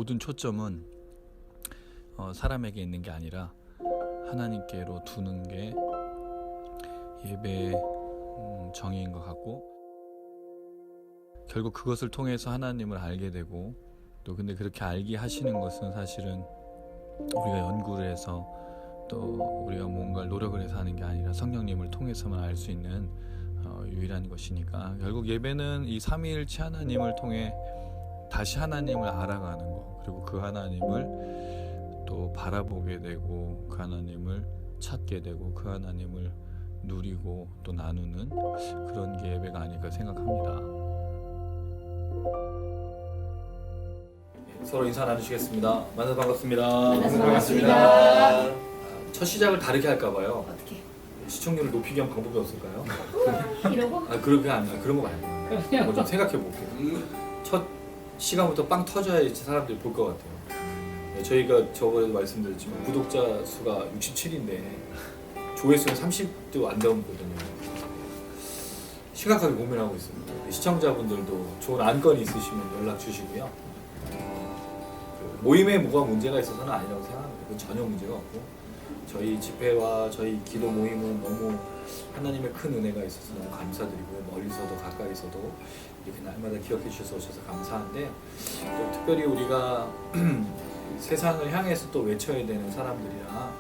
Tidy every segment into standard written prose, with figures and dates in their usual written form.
모든 초점은 사람에게 있는 게 아니라 하나님께로 두는 게 예배의 정의인 것 같고, 결국 그것을 통해서 하나님을 알게 되고, 또 근데 그렇게 알게 하시는 것은 사실은 우리가 연구를 해서 또 우리가 뭔가를 노력을 해서 하는 게 아니라 성령님을 통해서만 알 수 있는 유일한 것이니까, 결국 예배는 이 삼위일체 하나님을 통해 다시 하나님을 알아가는 거, 그리고 그 하나님을 또 바라보게 되고, 그 하나님을 찾게 되고, 그 하나님을 누리고 또 나누는 그런 게 예배가 아닐까 생각합니다. 서로 인사 나누시겠습니다. 만나서 반갑습니다. 만나서 반갑습니다. 첫 시작을 다르게 할까봐요. 어떻게? 시청률을 높이기 위한 방법이 없을까요? 이러고? 그런 게 아니라 그런 거 말고 한번 좀 생각해 볼게요. 첫 시간부터 빵 터져야지 사람들이 볼 것 같아요. 저희가 저번에도 말씀드렸지만 구독자 수가 67인데 조회수는 30도 안 넘거든요. 심각하게 고민하고 있습니다. 시청자분들도 좋은 안건이 있으시면 연락 주시고요. 모임에 뭐가 문제가 있어서는 아니라고 생각합니다. 그건 전혀 문제가 없고, 저희 집회와 저희 기도 모임은 너무 하나님의 큰 은혜가 있어서 너무 감사드리고요. 멀리서도 가까이서도 이렇게 날마다 기억해 주셔서 오셔서 감사한데, 또 특별히 우리가 세상을 향해서 또 외쳐야 되는 사람들이라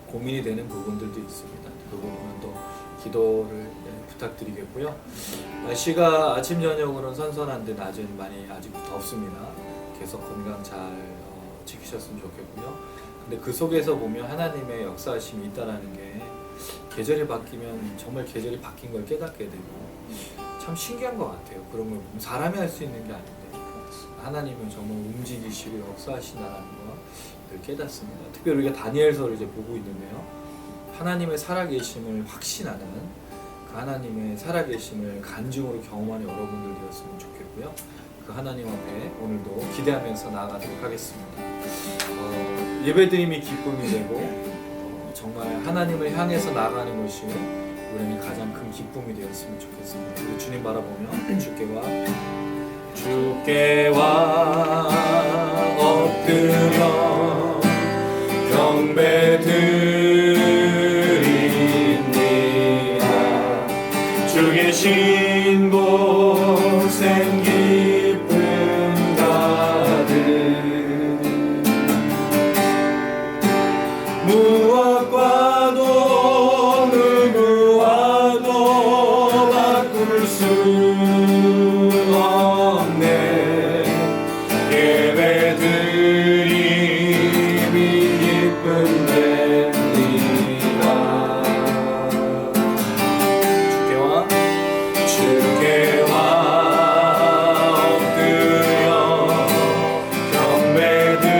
고민이 되는 부분들도 있습니다. 그 부분은 또 기도를 부탁드리겠고요. 날씨가 아침 저녁으로는 선선한데 낮은 많이 아직 덥습니다. 계속 건강 잘 지키셨으면 좋겠고요. 근데 그 속에서 보면 하나님의 역사하심이 있다라는 게, 계절이 바뀌면 정말 계절이 바뀐 걸 깨닫게 되고 참 신기한 것 같아요. 그런 걸 보면 사람이 할 수 있는 게 아닌데 하나님은 정말 움직이시고 역사하신다는 걸 깨닫습니다. 특별히 우리가 다니엘서를 이제 보고 있는데요, 하나님의 살아계심을 확신하는, 그 하나님의 살아계심을 간증으로 경험하는 여러분들 되었으면 좋겠고요. 그 하나님 앞에 오늘도 기대하면서 나아가도록 하겠습니다. 예배드림이 기쁨이 되고 정말 하나님을 향해서 나아가는 것이 우리는 가장 큰 기쁨이 되었으면 좋겠습니다. 우리 주님 바라보며 주께와 엎드려 경배드립니다. 주 계신 곳 생기쁨 가득, 무엇과도 누구와도 바꿀 수 없네. 예배드림이 기쁨 됩니다. 주께와 엎드려 경배드립니다.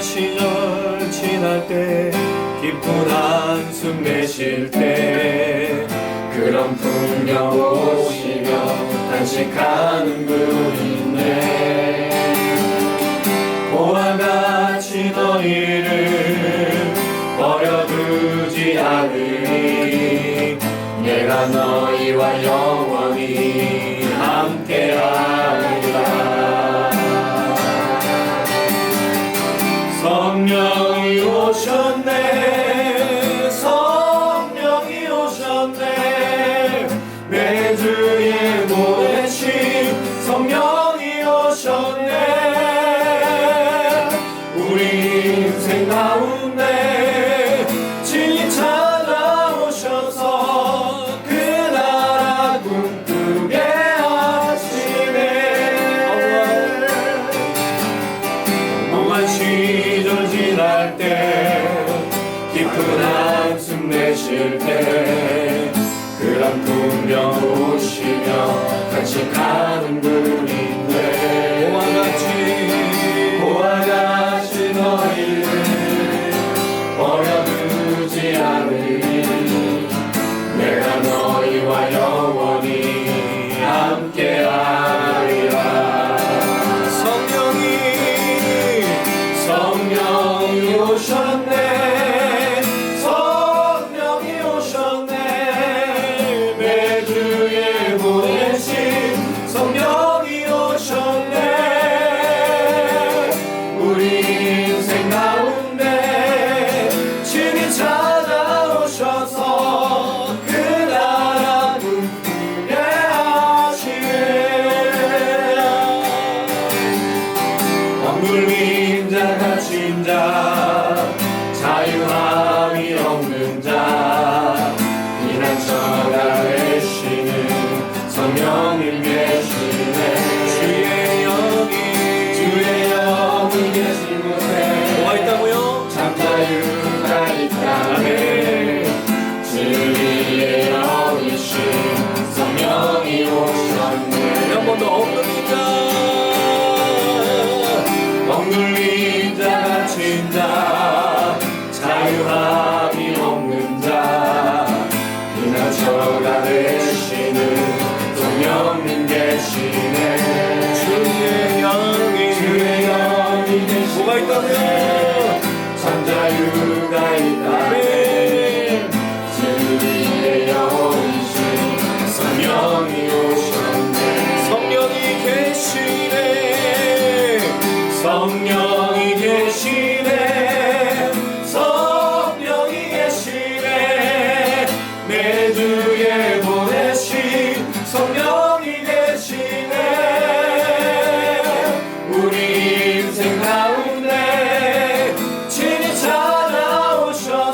시절 지날 때 기쁜 한숨 내쉴 때 그런 풍경 보시며 단식하는 분인데 보와 같이 너희를 버려두지 않으니 내가 너희와 영원히 함께하리라. 성령이 오셨네, 성령이 오셨네, 매주에 보내신 성령이 오셨네. 우리 인생 가운데 진리 찾아오셔서 그 나라 꿈꾸게 하시네. 험한 시절 지날 때 깊은 한숨 내쉴 때 그런 풍경 보시며 간직하는 분인데 보와 같이 너희를 버려두지 않으니 내가 너희와 영원히 함께하리라. 성령이 오셨네, 성령이 오셨네, 매주에 보내신 성령이 오셨네. 우리 인생 가운데 친히 찾아오셔서 그 나라 꿈꾸게 하시네. 억눌린 자 갇힌 자 자유함이 없는 자 피난처가 되시는 성령님 계시네. 주의 영이 계신 곳에 뭐가 있다고요? 참 자유가 있다네. 진리의 영이신 성령이 오셨네. 한 번 더 억눌린 자 갇힌 자 자유함이 없는 자 피난처가 되시는 성령님 계시네. 주의 영이 계시네. 뭐가 있다고요? 참 자유가 있다네. 진리의 영이신 성령이 오셨네. 성령이 계시네. 성령이 계시네. 성령이 계시네. 매주에 보내신 성령이 계시네. 우리 인생 가운데 친히 찾아오셔서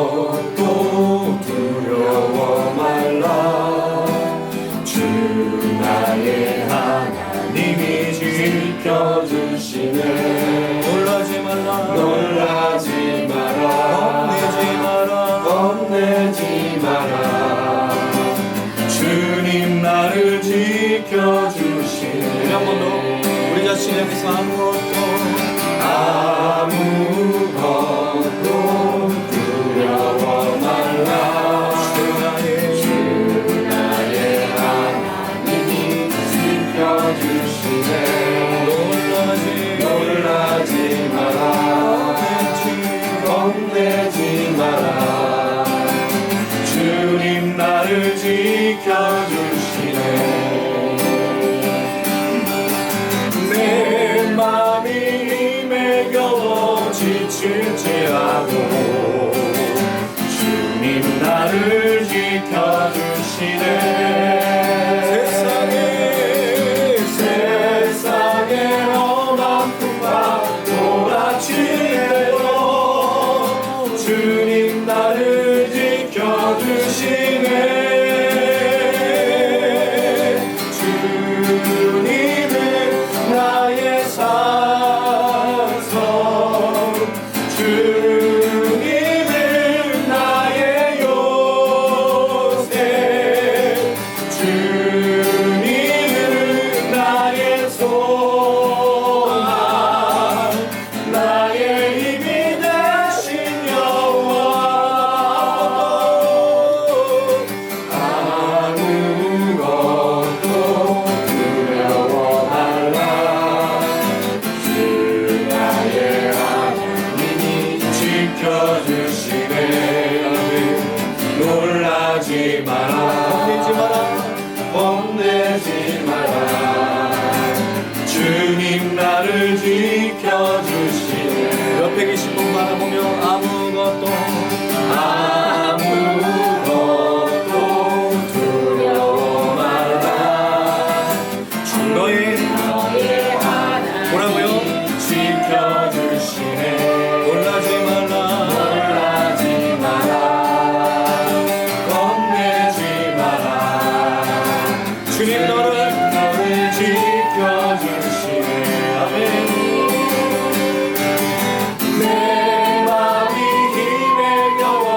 아무것도 두려워 말라. 주 나의 하나님이 지켜주시네. 놀라지 마라. 겁내지 마라. 주님 나를 지켜주시네. 한 번 더 우리 자신 앞에서 아무것도 두려워 말라. 주 나의 하나님이 지켜주시네. 놀라지 마라. 겁내지 마라. 주님 나를 지켜주시네. 내 맘이 힘에 겨워 지칠지라도 주님 나를 지켜주시네. 세상에 험한 풍파 몰아칠 때도 주님 나를 지켜주시네. 주님은 나의 산성, 주님은 나의 요새, 주님은 나의 소망, 나의 힘이 되신 여호와. 아무것도 두려워 말라. 주 나의 하나님이 지켜주시네. 놀라지 마라. 겁내지 마라. 주님 나를 지켜주시네. 옆에 계신 분 바라보며 아무것도 두려워 말라. 너의 뭐라고요? 지켜주시네. 놀라지 마라. 겁내지 마라. 주님 너를 지켜주시네. 아멘. 내 맘이 힘에 겨워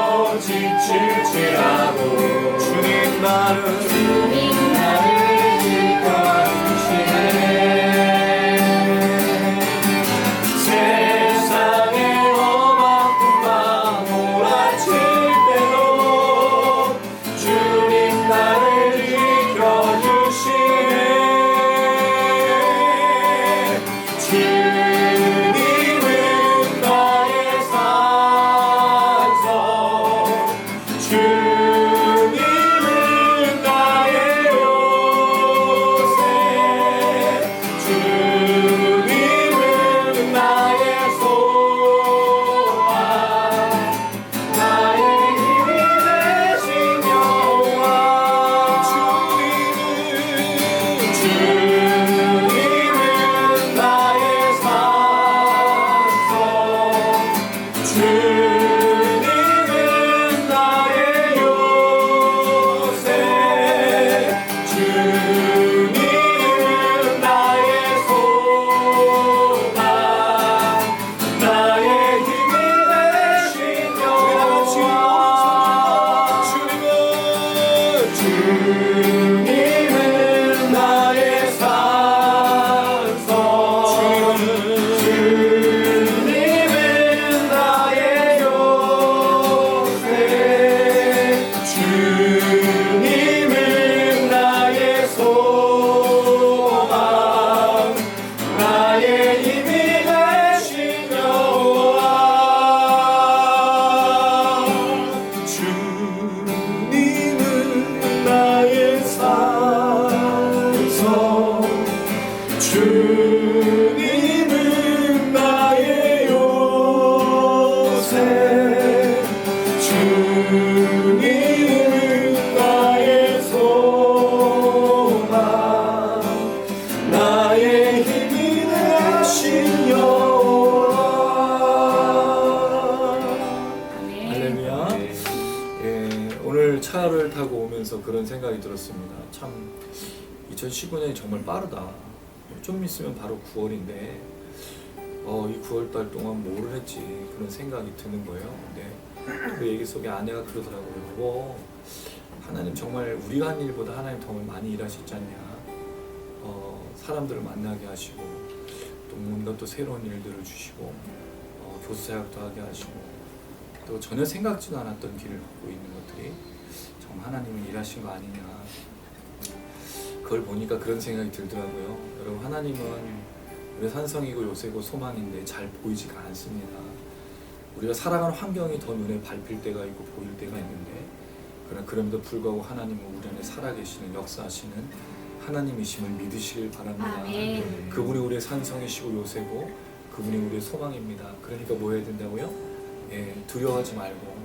그런 생각이 들었습니다. 참 2019년이 정말 빠르다. 좀 있으면 바로 9월인데 이 9월달 동안 뭘 했지 그런 생각이 드는 거예요. 근데 그 얘기 속에 아내가 그러더라고요. 하나님 정말 우리가 한 일보다 하나님 정말 많이 일하셨지 않냐. 사람들을 만나게 하시고 또 뭔가 또 새로운 일들을 주시고 교수사역도 하게 하시고 또 전혀 생각지도 않았던 길을 걷고 있는 것들이 정말 하나님은 일하신 거 아니냐. 그걸 보니까 그런 생각이 들더라고요. 여러분, 하나님은 우리 산성이고 요새고 소망인데 잘 보이지가 않습니다. 우리가 살아가는 환경이 더 눈에 밟힐 때가 있고 보일 때가 있는데, 그러나 그럼에도 불구하고 하나님은 우리 안에 살아계시는 역사하시는 하나님이심을 믿으시길 바랍니다. 아멘. 그분이 우리의 산성이시고 요새고 그분이 우리의 소망입니다. 그러니까 뭐 해야 된다고요? 두려워하지 말고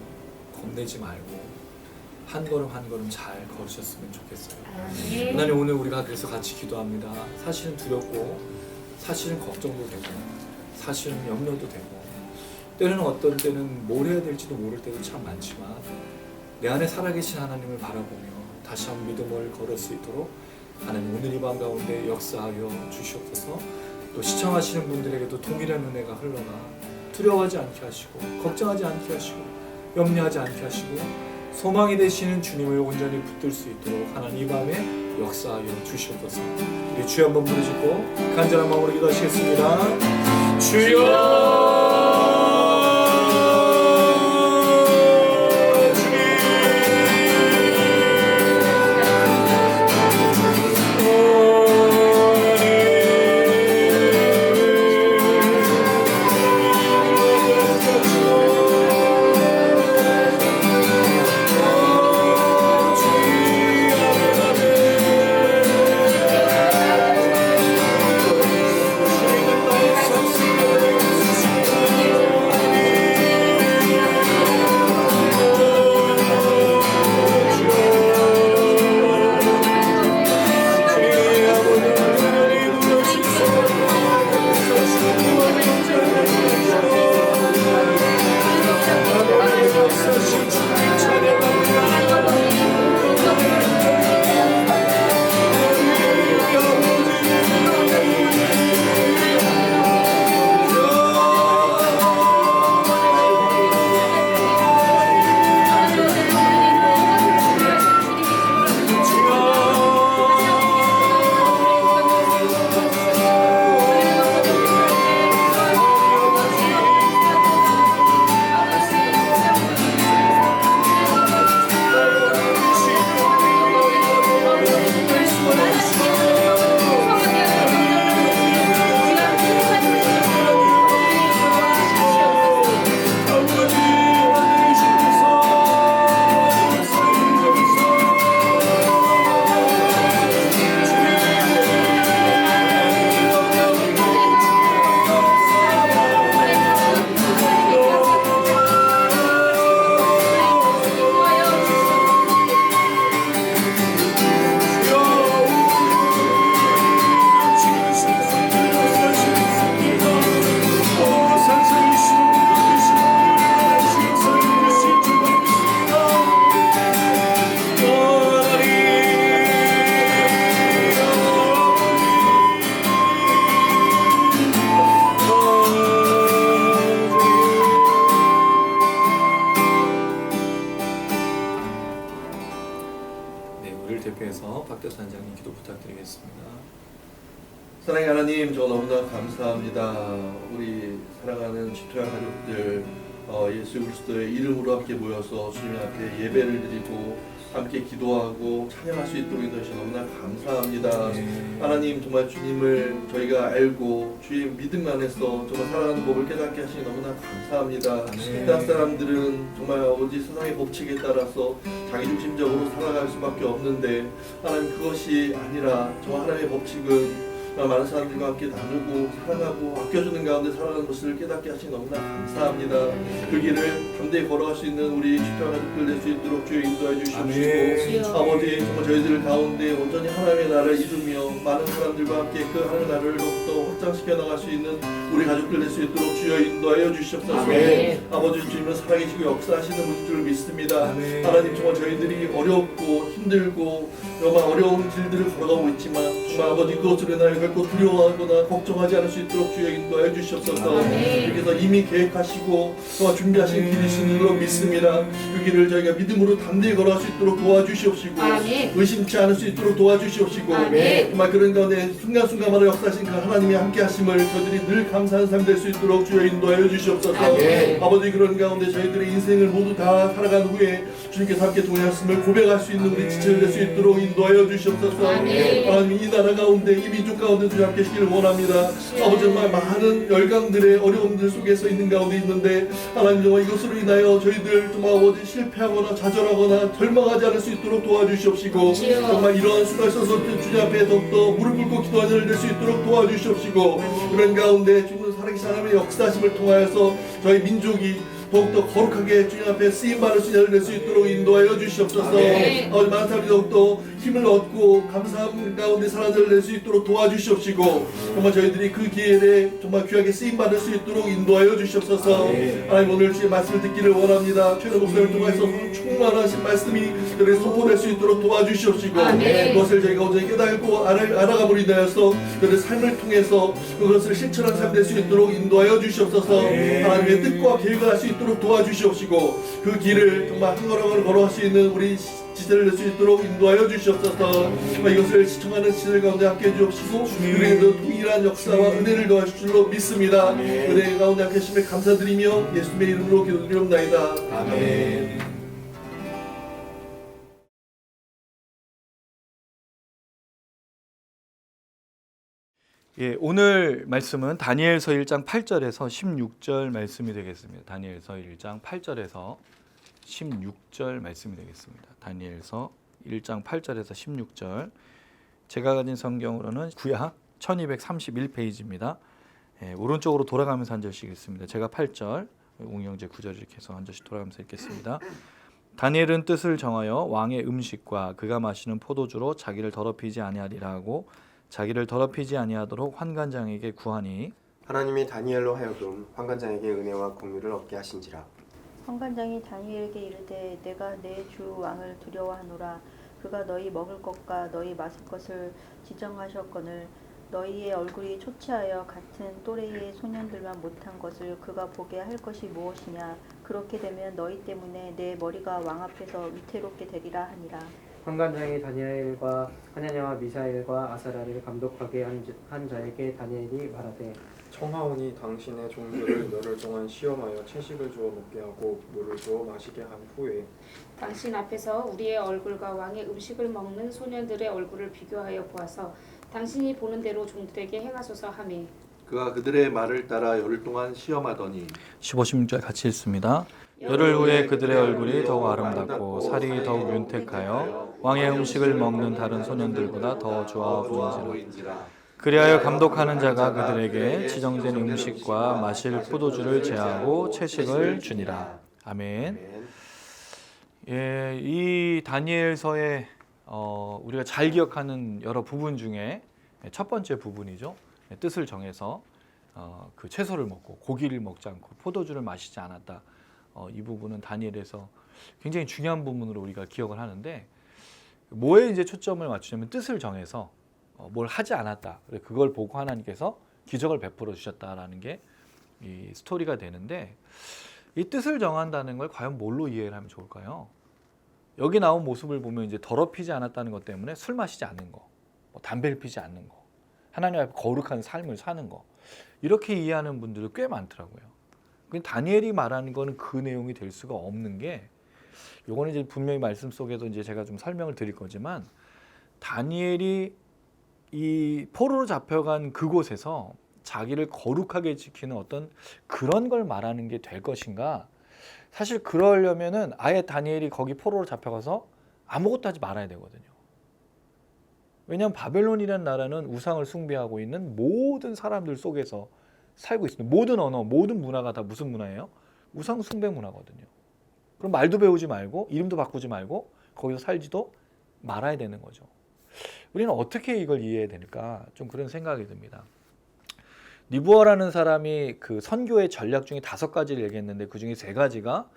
겁내지 말고 한 걸음 한 걸음 잘 걸으셨으면 좋겠어요. 아멘. 하나님, 오늘 우리가 그래서 같이 기도합니다. 사실은 두렵고 사실은 걱정도 되고 사실은 염려도 되고 때로는 어떤 때는 뭘 해야 될지도 모를 때도 참 많지만 내 안에 살아계신 하나님을 바라보며 다시 한번 믿음을 걸을 수 있도록 하나님 오늘 이 밤 가운데 역사하여 주시옵소서. 또 시청하시는 분들에게도 동일한 은혜가 흘러가 두려워하지 않게 하시고 걱정하지 않게 하시고 염려하지 않게 하시고 소망이 되시는 주님을 온전히 붙들 수 있도록 하나님 이 밤에 역사하여 주시옵소서. 우리 주여 한번 부르시고 간절한 마음으로 기도하시겠습니다. 주여 박대산장님 기도 부탁드리겠습니다. 사랑의 하나님, 저 너무나 감사합니다. 우리 사랑하는 집토양 가족들 예수 그리스도의 이름으로 함께 모여서 주님 앞에 예배를 드리고 함께 기도하고 찬양할 수 있도록 인도하셔서 너무나 감사합니다. 하나님, 정말 주님을 저희가 알고 주의 믿음 안에서 정말 살아가는 법을 깨닫게 하시니 너무나 감사합니다. 세상 사람들은 정말 아버지 세상의 법칙에 따라서 자기중심적으로 살아갈 수밖에 없는데 하나님, 그것이 아니라 정말 하나님의 법칙은 많은 사람들과 함께 나누고 사랑하고 아껴주는 가운데 살아가는 것을 깨닫게 하시니 너무나 감사합니다. 그 길을 담대히 걸어갈 수 있는 우리 집토양 가족들 될 수 있도록 주여 인도해 주시옵시고, 아버지 정말 저희들 가운데 온전히 하나님의 나라를 이루며 많은 사람들과 함께 그 하나님의 나라를 더욱더 확장시켜 나갈 수 있는 우리 가족들 될 수 있도록 주여 인도하여 주시옵소서. 아멘. 아버지 주님은 살아계시고 역사하시는 분인 줄 믿습니다. 아멘. 하나님 정말 저희들이 어렵고 힘들고 정말 어려운 길들을 걸어가고 있지만 정말 아버지 그것으로 인하여 결코 두려워하거나 걱정하지 않을 수 있도록 주여 인도하여 주시옵소서. 아멘. 이렇게서 이미 계획하시고 정말 준비하신 길이 있는 줄로 믿습니다. 그 길을 저희가 믿음으로 담대히 걸어갈 수 있도록 도와주시옵시고 아멘. 의심치 않을 수 있도록 도와주시옵시고 아멘. 정말 그런 가운데 순간순간마다 역사하신 그 하나님의 함께 하심을 저희들이 늘 감사하는 삶이 될 수 있도록 주여 인도하여 주시옵소서. 아멘. 아버지 그런 가운데 저희들의 인생을 모두 다 살아간 후에 주님께서 함께 동행하심을 고백할 수 있는 우리 지체를 될 수 있도록 인도하여 주시옵소서. 아멘. 하나님 이 나라 가운데 이 민족 가운데 주님 함께 하시기를 원합니다. 아버지 정말 많은 열강들의 어려움들 속에서 있는 가운데 있는데 하나님 정말 이것으로 인하여 저희들 정말 아버지 실패하거나 좌절하거나 절망하지 않을 수 있도록 도와주시옵시고 정말 이러한 수가 있어서 주님 앞에 더욱더 무릎 꿇고 기도하는 자를 될 수 있도록 도와주시옵시고 그런 가운데 주님 살아계신 하나님의 역사하심을 통하여서 저희 민족이 더욱더 거룩하게 주님 앞에 쓰임받을 수 있는 수 있도록 인도하여 주시옵소서. 아멘. 많은 사람들이 더욱더 힘을 얻고 감사함 가운데 살아낼 수 있도록 도와주시옵시고 정말 저희들이 그 기회에 정말 귀하게 쓰임받을 수 있도록 인도하여 주시옵소서. 아멘. 하나님 오늘 주의 말씀을 듣기를 원합니다. 최근 목사님을 통해서 충만하신 말씀이 저희에게 선포될 수 있도록 도와주시옵시고 아멘. 그것을 저희가 온전히 깨닫고 알아감으로 인하여서 그들의 삶을 통해서 그것을 실천하는 삶이 될 수 있도록 인도하여 주시옵소서. 아멘. 하나님의 뜻과 계획을 할 수 있도록 도와주시옵시고 그 길을 정말 한 걸음을 걸어갈 수 있는 우리 지체를 낼 수 있도록 인도하여 주시옵소서. 이것을 시청하는 시들 가운데 함께 해주옵시고 그래도 동일한 역사와 은혜를 더하실 줄로 믿습니다. 은혜 가운데 함께 하심에 감사드리며 예수님의 이름으로 기도드리옵나이다. 아멘. 예, 오늘 말씀은 다니엘서 1장 8절에서 16절 말씀이 되겠습니다. 다니엘서 1장 8절에서 16절 말씀이 되겠습니다. 다니엘서 1장 8절에서 16절. 제가 가진 성경으로는 구약 1231페이지입니다. 예, 오른쪽으로 돌아가면서 한 절씩 읽습니다. 제가 8절, 웅영제 9절 이렇게 해서 한 절씩 돌아가면서 읽겠습니다. 다니엘은 뜻을 정하여 왕의 음식과 그가 마시는 포도주로 자기를 더럽히지 아니하리라 하고 자기를 더럽히지 아니하도록 환관장에게 구하니 하나님이 다니엘로 하여금 환관장에게 은혜와 공유를 얻게 하신지라. 환관장이 다니엘에게 이르되 내가 내 주 왕을 두려워하노라. 그가 너희 먹을 것과 너희 마실 것을 지정하셨거늘 너희의 얼굴이 초췌하여 같은 또래의 소년들만 못한 것을 그가 보게 할 것이 무엇이냐. 그렇게 되면 너희 때문에 내 머리가 왕 앞에서 위태롭게 되리라 하니라. 환관장이 다니엘과 하냐냐와 미사엘과 아사라를 감독하게 한 자에게 다니엘이 말하되 청하오니 당신의 종들을 열흘 동안 시험하여 채식을 주어 먹게 하고 물을 주어 마시게 한 후에 당신 앞에서 우리의 얼굴과 왕의 음식을 먹는 소년들의 얼굴을 비교하여 보아서 당신이 보는 대로 종들에게 행하소서 하매 그가 그들의 말을 따라 열흘 동안 시험하더니 15, 16절 같이 읽습니다. 열흘 후에 그들의 얼굴이 더욱 아름답고 살이 더욱 윤택하여 왕의 음식을 먹는 다른 소년들보다 더 좋아 보인지라. 그리하여 감독하는 자가 그들에게 지정된 음식과 마실 포도주를 제하고 채식을 주니라. 아멘. 예, 이 다니엘서에 우리가 잘 기억하는 여러 부분 중에 첫 번째 부분이죠. 뜻을 정해서 그 채소를 먹고 고기를 먹지 않고 포도주를 마시지 않았다. 이 부분은 다니엘에서 굉장히 중요한 부분으로 우리가 기억을 하는데 뭐에 이제 초점을 맞추냐면 뜻을 정해서 뭘 하지 않았다. 그걸 보고 하나님께서 기적을 베풀어 주셨다라는 게 이 스토리가 되는데 이 뜻을 정한다는 걸 과연 뭘로 이해를 하면 좋을까요? 여기 나온 모습을 보면 이제 더럽히지 않았다는 것 때문에 술 마시지 않는 거, 뭐 담배를 피지 않는 거, 하나님 앞에 거룩한 삶을 사는 거 이렇게 이해하는 분들도 꽤 많더라고요. 다니엘이 말하는 거는 그 내용이 될 수가 없는 게 요거는 이제 분명히 말씀 속에서 이제 제가 좀 설명을 드릴 거지만 다니엘이 이 포로로 잡혀간 그곳에서 자기를 거룩하게 지키는 어떤 그런 걸 말하는 게 될 것인가? 사실 그러려면은 아예 다니엘이 거기 포로로 잡혀가서 아무것도 하지 말아야 되거든요. 왜냐하면 바벨론이라는 나라는 우상을 숭배하고 있는 모든 사람들 속에서 살고 있습니다. 모든 언어, 모든 문화가 다 무슨 문화예요? 우상 숭배 문화거든요. 그럼 말도 배우지 말고 이름도 바꾸지 말고 거기서 살지도 말아야 되는 거죠. 우리는 어떻게 이걸 이해해야 될까? 좀 그런 생각이 듭니다. 니부어라는 사람이 그 선교의 전략 중에 5가지를 얘기했는데 그 중에 3가지가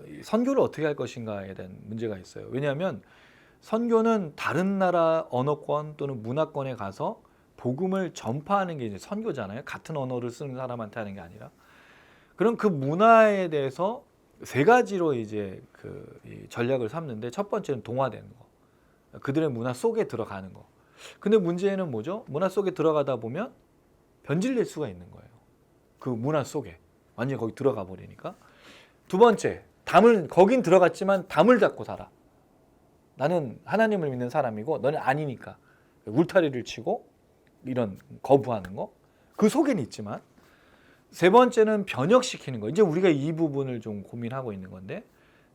이 선교를 어떻게 할 것인가에 대한 문제가 있어요. 왜냐하면 선교는 다른 나라 언어권 또는 문화권에 가서 복음을 전파하는 게 이제 선교잖아요. 같은 언어를 쓰는 사람한테 하는 게 아니라. 그럼 그 문화에 대해서 3가지로 이제 이 전략을 삼는데, 첫 번째는 동화되는 거. 그들의 문화 속에 들어가는 거. 근데 문제는 뭐죠? 문화 속에 들어가다 보면 변질될 수가 있는 거예요. 그 문화 속에 완전히 거기 들어가 버리니까. 두 번째, 거긴 들어갔지만 담을 닫고 살아. 나는 하나님을 믿는 사람이고 너는 아니니까 울타리를 치고 이런 거부하는 거. 그 속에는 있지만. 세 번째는 변혁시키는 거. 이제 우리가 이 부분을 좀 고민하고 있는 건데,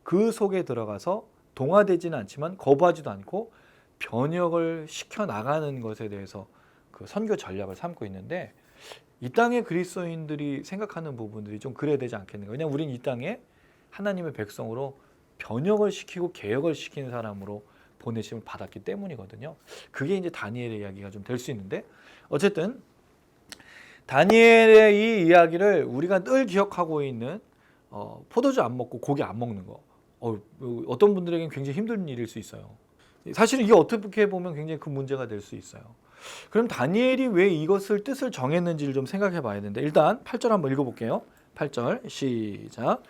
그 속에 들어가서 동화되지는 않지만 거부하지도 않고 변혁을 시켜 나가는 것에 대해서 그 선교 전략을 삼고 있는데, 이 땅의 그리스도인들이 생각하는 부분들이 좀 그래야 되지 않겠는가. 왜냐하면 우리는 이 땅에 하나님의 백성으로 변혁을 시키고 개혁을 시키는 사람으로 보내심을 받았기 때문이거든요. 그게 이제 다니엘의 이야기가 좀 될 수 있는데, 어쨌든 다니엘의 이 이야기를 우리가 늘 기억하고 있는 포도주 안 먹고 고기 안 먹는 거. 어떤 분들에게는 굉장히 힘든 일일 수 있어요. 사실은 이게 어떻게 보면 굉장히 큰 문제가 될 수 있어요. 그럼 다니엘이 왜 이것을 뜻을 정했는지를 좀 생각해 봐야 되는데, 일단 8절 한번 읽어볼게요. 8절 시작.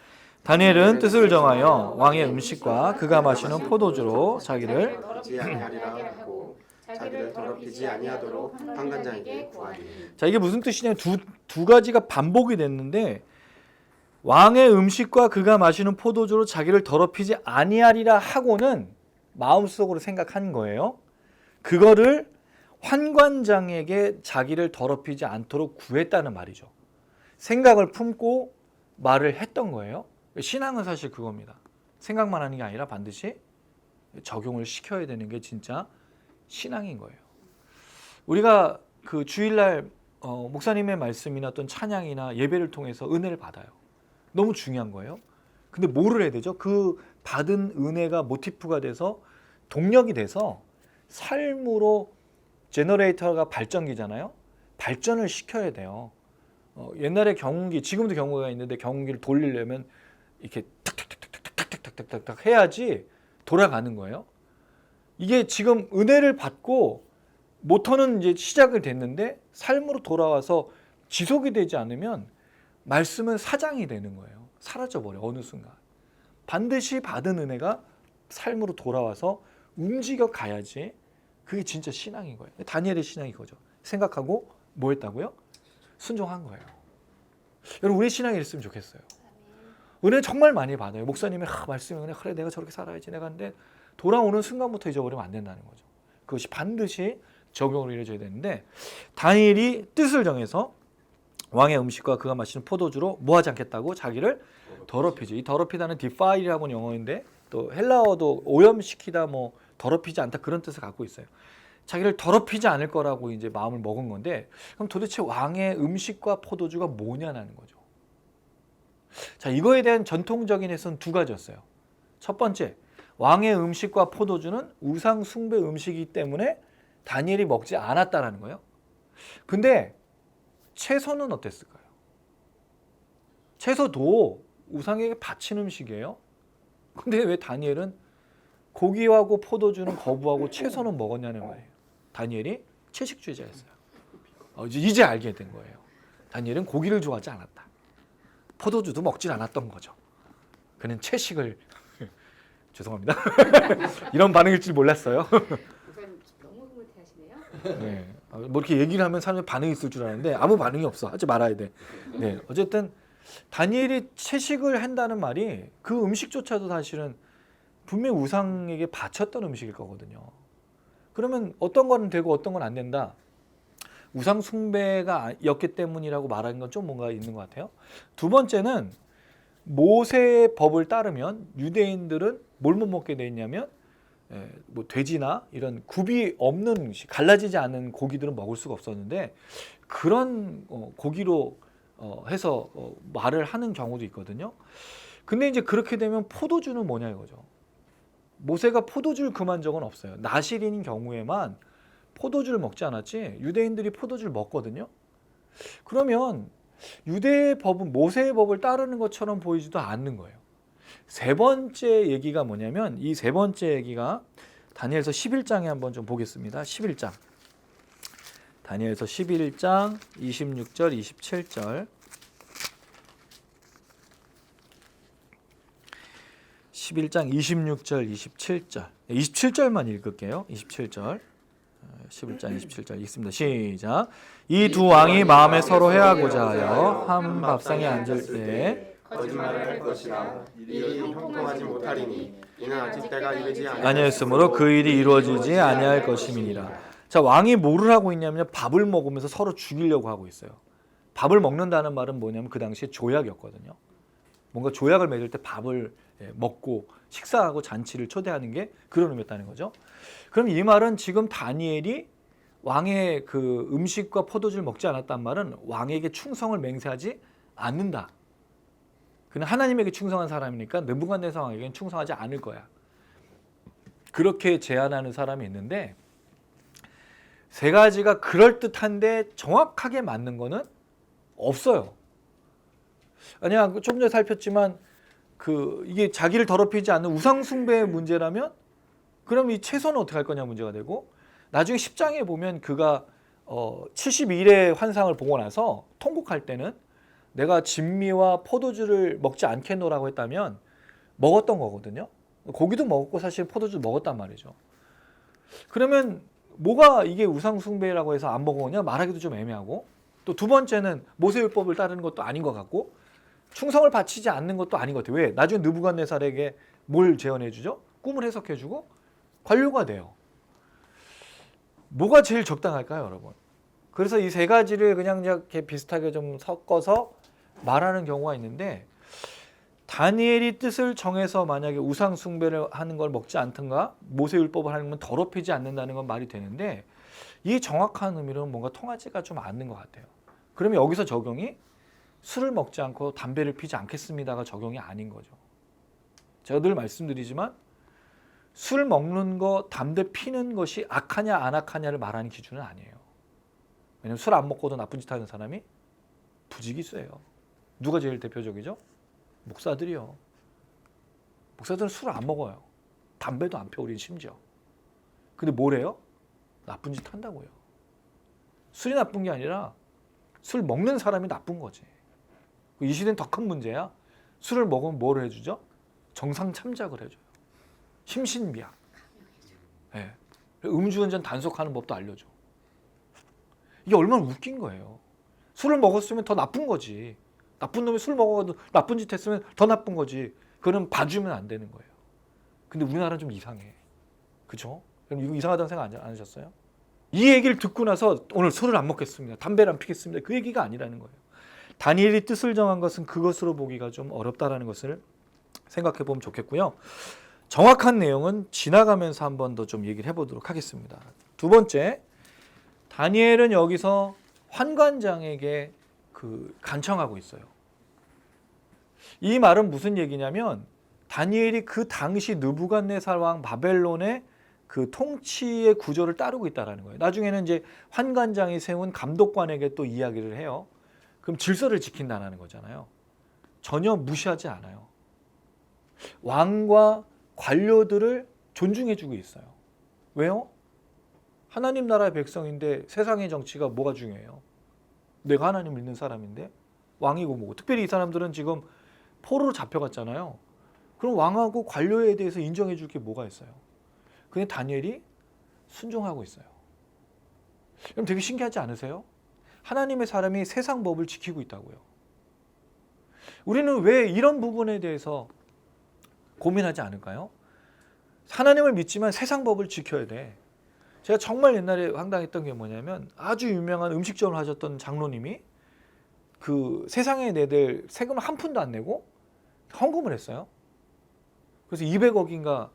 다니엘은 뜻을 정하여 왕의 음식과 그가 마시는 포도주로 자기를 더럽히지 아니하리라 하고 자기를 더럽히지 아니하도록 판관장에게 구하니. 자, 이게 무슨 뜻이냐면 두 가지가 반복이 됐는데, 왕의 음식과 그가 마시는 포도주로 자기를 더럽히지 아니하리라 하고는 마음속으로 생각한 거예요. 그거를 환관장에게 자기를 더럽히지 않도록 구했다는 말이죠. 생각을 품고 말을 했던 거예요. 신앙은 사실 그겁니다. 생각만 하는 게 아니라 반드시 적용을 시켜야 되는 게 진짜 신앙인 거예요. 우리가 그 주일날 목사님의 말씀이나 어떤 찬양이나 예배를 통해서 은혜를 받아요. 너무 중요한 거예요. 근데 뭐를 해야 되죠? 그 받은 은혜가 모티프가 돼서 동력이 돼서 삶으로, 제너레이터가 발전기잖아요. 발전을 시켜야 돼요. 옛날에 경운기, 지금도 경운기가 있는데 경운기를 돌리려면 이렇게 탁탁탁탁탁탁탁탁탁 해야지 돌아가는 거예요. 이게 지금 은혜를 받고 모터는 이제 시작을 됐는데 삶으로 돌아와서 지속이 되지 않으면 말씀은 사장이 되는 거예요. 사라져버려, 어느 순간. 반드시 받은 은혜가 삶으로 돌아와서 움직여 가야지 그게 진짜 신앙인 거예요. 다니엘의 신앙이 그거죠. 생각하고 뭐 했다고요? 순종한 거예요. 여러분, 우리 신앙이 이랬으면 좋겠어요. 은혜 정말 많이 받아요. 목사님이 말씀이 은혜, 그래 내가 저렇게 살아야지 내가. 근데 돌아오는 순간부터 잊어버리면 안 된다는 거죠. 그것이 반드시 적용으로 이루어져야 되는데, 다니엘이 뜻을 정해서 왕의 음식과 그가 마시는 포도주로 뭐 하지 않겠다고? 자기를 더럽히지. 이 더럽히다는 defile이라고는 영어인데 또 헬라어도 오염시키다, 뭐 더럽히지 않다, 그런 뜻을 갖고 있어요. 자기를 더럽히지 않을 거라고 이제 마음을 먹은 건데, 그럼 도대체 왕의 음식과 포도주가 뭐냐는 거죠. 자, 이거에 대한 전통적인 해석은 2가지였어요. 첫 번째, 왕의 음식과 포도주는 우상 숭배 음식이기 때문에 다니엘이 먹지 않았다라는 거예요. 근데 채소는 어땠을까요? 채소도 우상에게 바친 음식이에요. 근데 왜 다니엘은 고기하고 포도주는 거부하고 채소는 먹었냐는 거예요. 다니엘이 채식주의자였어요. 이제 알게 된 거예요. 다니엘은 고기를 좋아하지 않았다. 포도주도 먹진 않았던 거죠. 그는 채식을 죄송합니다. 이런 반응일 줄 몰랐어요. 너무 흐뭇해하시네요. 네. 뭐 이렇게 얘기를 하면 사람들이 반응이 있을 줄 알았는데 아무 반응이 없어. 하지 말아야 돼. 네. 어쨌든 다니엘이 채식을 한다는 말이 그 음식조차도 사실은 분명히 우상에게 바쳤던 음식일 거거든요. 그러면 어떤 건 되고 어떤 건 안 된다. 우상 숭배가 였기 때문이라고 말하는 건 좀 뭔가 있는 것 같아요. 두 번째는 모세의 법을 따르면 유대인들은 뭘 못 먹게 돼 있냐면 뭐 돼지나 이런 굽이 없는 음식, 갈라지지 않은 고기들은 먹을 수가 없었는데 그런 고기로 해서 말을 하는 경우도 있거든요. 근데 이제 그렇게 되면 포도주는 뭐냐 이거죠. 모세가 포도주를 금한 적은 없어요. 나실인 경우에만 포도주를 먹지 않았지 유대인들이 포도주를 먹거든요. 그러면 유대의 법은 모세의 법을 따르는 것처럼 보이지도 않는 거예요. 세 번째 얘기가 뭐냐면 이 세 번째 얘기가 다니엘서 11장에 한번 좀 보겠습니다. 11장. 다니엘서 11장 26절 27절. 11장 26절 27절. 27절만 읽을게요. 27절. 11장 27절 읽습니다. 시작. 이 두 왕이 마음에 서로 해하고자 하여 한 밥상에 앉을 때 거짓말을 할 것이라 일이 형통하지 못하리니 이는 아직 때가 이르지 아니하였으므로 그 일이 이루어지지 아니할 것임이니라. 자, 왕이 뭐를 하고 있냐면 밥을 먹으면서 서로 죽이려고 하고 있어요. 밥을 먹는다는 말은 뭐냐면 그 당시에 조약이었거든요. 뭔가 조약을 맺을 때 밥을 먹고 식사하고 잔치를 초대하는 게 그런 의미였다는 거죠. 그럼 이 말은 지금 다니엘이 왕의 그 음식과 포도주를 먹지 않았단 말은 왕에게 충성을 맹세하지 않는다. 그는 하나님에게 충성한 사람이니까 느부갓네살 왕에게는 충성하지 않을 거야. 그렇게 제안하는 사람이 있는데 세 가지가 그럴듯한데 정확하게 맞는 거는 없어요. 아니야, 좀 전에 살폈지만 이게 자기를 더럽히지 않는 우상숭배의 문제라면 그럼 이 채소는 어떻게 할 거냐 문제가 되고, 나중에 10장에 보면 그가 71의 환상을 보고 나서 통곡할 때는 내가 진미와 포도주를 먹지 않겠노라고 했다면 먹었던 거거든요. 고기도 먹었고 사실 포도주 먹었단 말이죠. 그러면 뭐가 이게 우상숭배라고 해서 안 먹었냐 말하기도 좀 애매하고, 또 두 번째는 모세율법을 따르는 것도 아닌 것 같고 충성을 바치지 않는 것도 아닌 것 같아요. 왜? 나중에 느부갓네살에게 뭘 재현해 주죠? 꿈을 해석해 주고 관료가 돼요. 뭐가 제일 적당할까요, 여러분? 그래서 이 세 가지를 그냥 이렇게 비슷하게 좀 섞어서 말하는 경우가 있는데, 다니엘이 뜻을 정해서 만약에 우상 숭배를 하는 걸 먹지 않든가 모세율법을 하는 건 더럽히지 않는다는 건 말이 되는데, 이 정확한 의미로는 뭔가 통하지가 좀 않는 것 같아요. 그러면 여기서 적용이 술을 먹지 않고 담배를 피지 않겠습니다가 적용이 아닌 거죠. 제가 늘 말씀드리지만 술 먹는 거, 담배 피는 것이 악하냐 안 악하냐를 말하는 기준은 아니에요. 왜냐하면 술 안 먹고도 나쁜 짓 하는 사람이 부지기수예요. 누가 제일 대표적이죠? 목사들이요. 목사들은 술을 안 먹어요. 담배도 안 펴, 우린 심지어. 근데 뭘 해요? 나쁜 짓 한다고요. 술이 나쁜 게 아니라 술 먹는 사람이 나쁜 거지. 이 시대는 더 큰 문제야. 술을 먹으면 뭘 해주죠? 정상 참작을 해줘요. 심신미약. 네. 음주운전 단속하는 법도 알려줘. 이게 얼마나 웃긴 거예요. 술을 먹었으면 더 나쁜 거지. 나쁜 놈이 술 먹어도 나쁜 짓 했으면 더 나쁜 거지. 그거는 봐주면 안 되는 거예요. 근데 우리나라는 좀 이상해. 그죠? 그럼 이거 이상하다는 생각 안 하셨어요? 이 얘기를 듣고 나서 오늘 술을 안 먹겠습니다. 담배를 안 피겠습니다. 그 얘기가 아니라는 거예요. 다니엘이 뜻을 정한 것은 그것으로 보기가 좀 어렵다라는 것을 생각해 보면 좋겠고요. 정확한 내용은 지나가면서 한 번 더 좀 얘기를 해보도록 하겠습니다. 두 번째, 다니엘은 여기서 환관장에게 간청하고 있어요. 이 말은 무슨 얘기냐면 다니엘이 그 당시 느부갓네살 왕 바벨론의 그 통치의 구조를 따르고 있다는 거예요. 나중에는 이제 환관장이 세운 감독관에게 또 이야기를 해요. 그럼 질서를 지킨다는 거잖아요. 전혀 무시하지 않아요. 왕과 관료들을 존중해주고 있어요. 왜요? 하나님 나라의 백성인데 세상의 정치가 뭐가 중요해요? 내가 하나님 믿는 사람인데 왕이고 뭐고. 특별히 이 사람들은 지금 포로로 잡혀갔잖아요. 그럼 왕하고 관료에 대해서 인정해 줄 게 뭐가 있어요? 근데 다니엘이 순종하고 있어요. 그럼 되게 신기하지 않으세요? 하나님의 사람이 세상 법을 지키고 있다고요. 우리는 왜 이런 부분에 대해서 고민하지 않을까요? 하나님을 믿지만 세상 법을 지켜야 돼. 제가 정말 옛날에 황당했던 게 뭐냐면 아주 유명한 음식점을 하셨던 장로님이 그 세상에 내들 세금을 한 푼도 안 내고 헌금을 했어요. 그래서 200억인가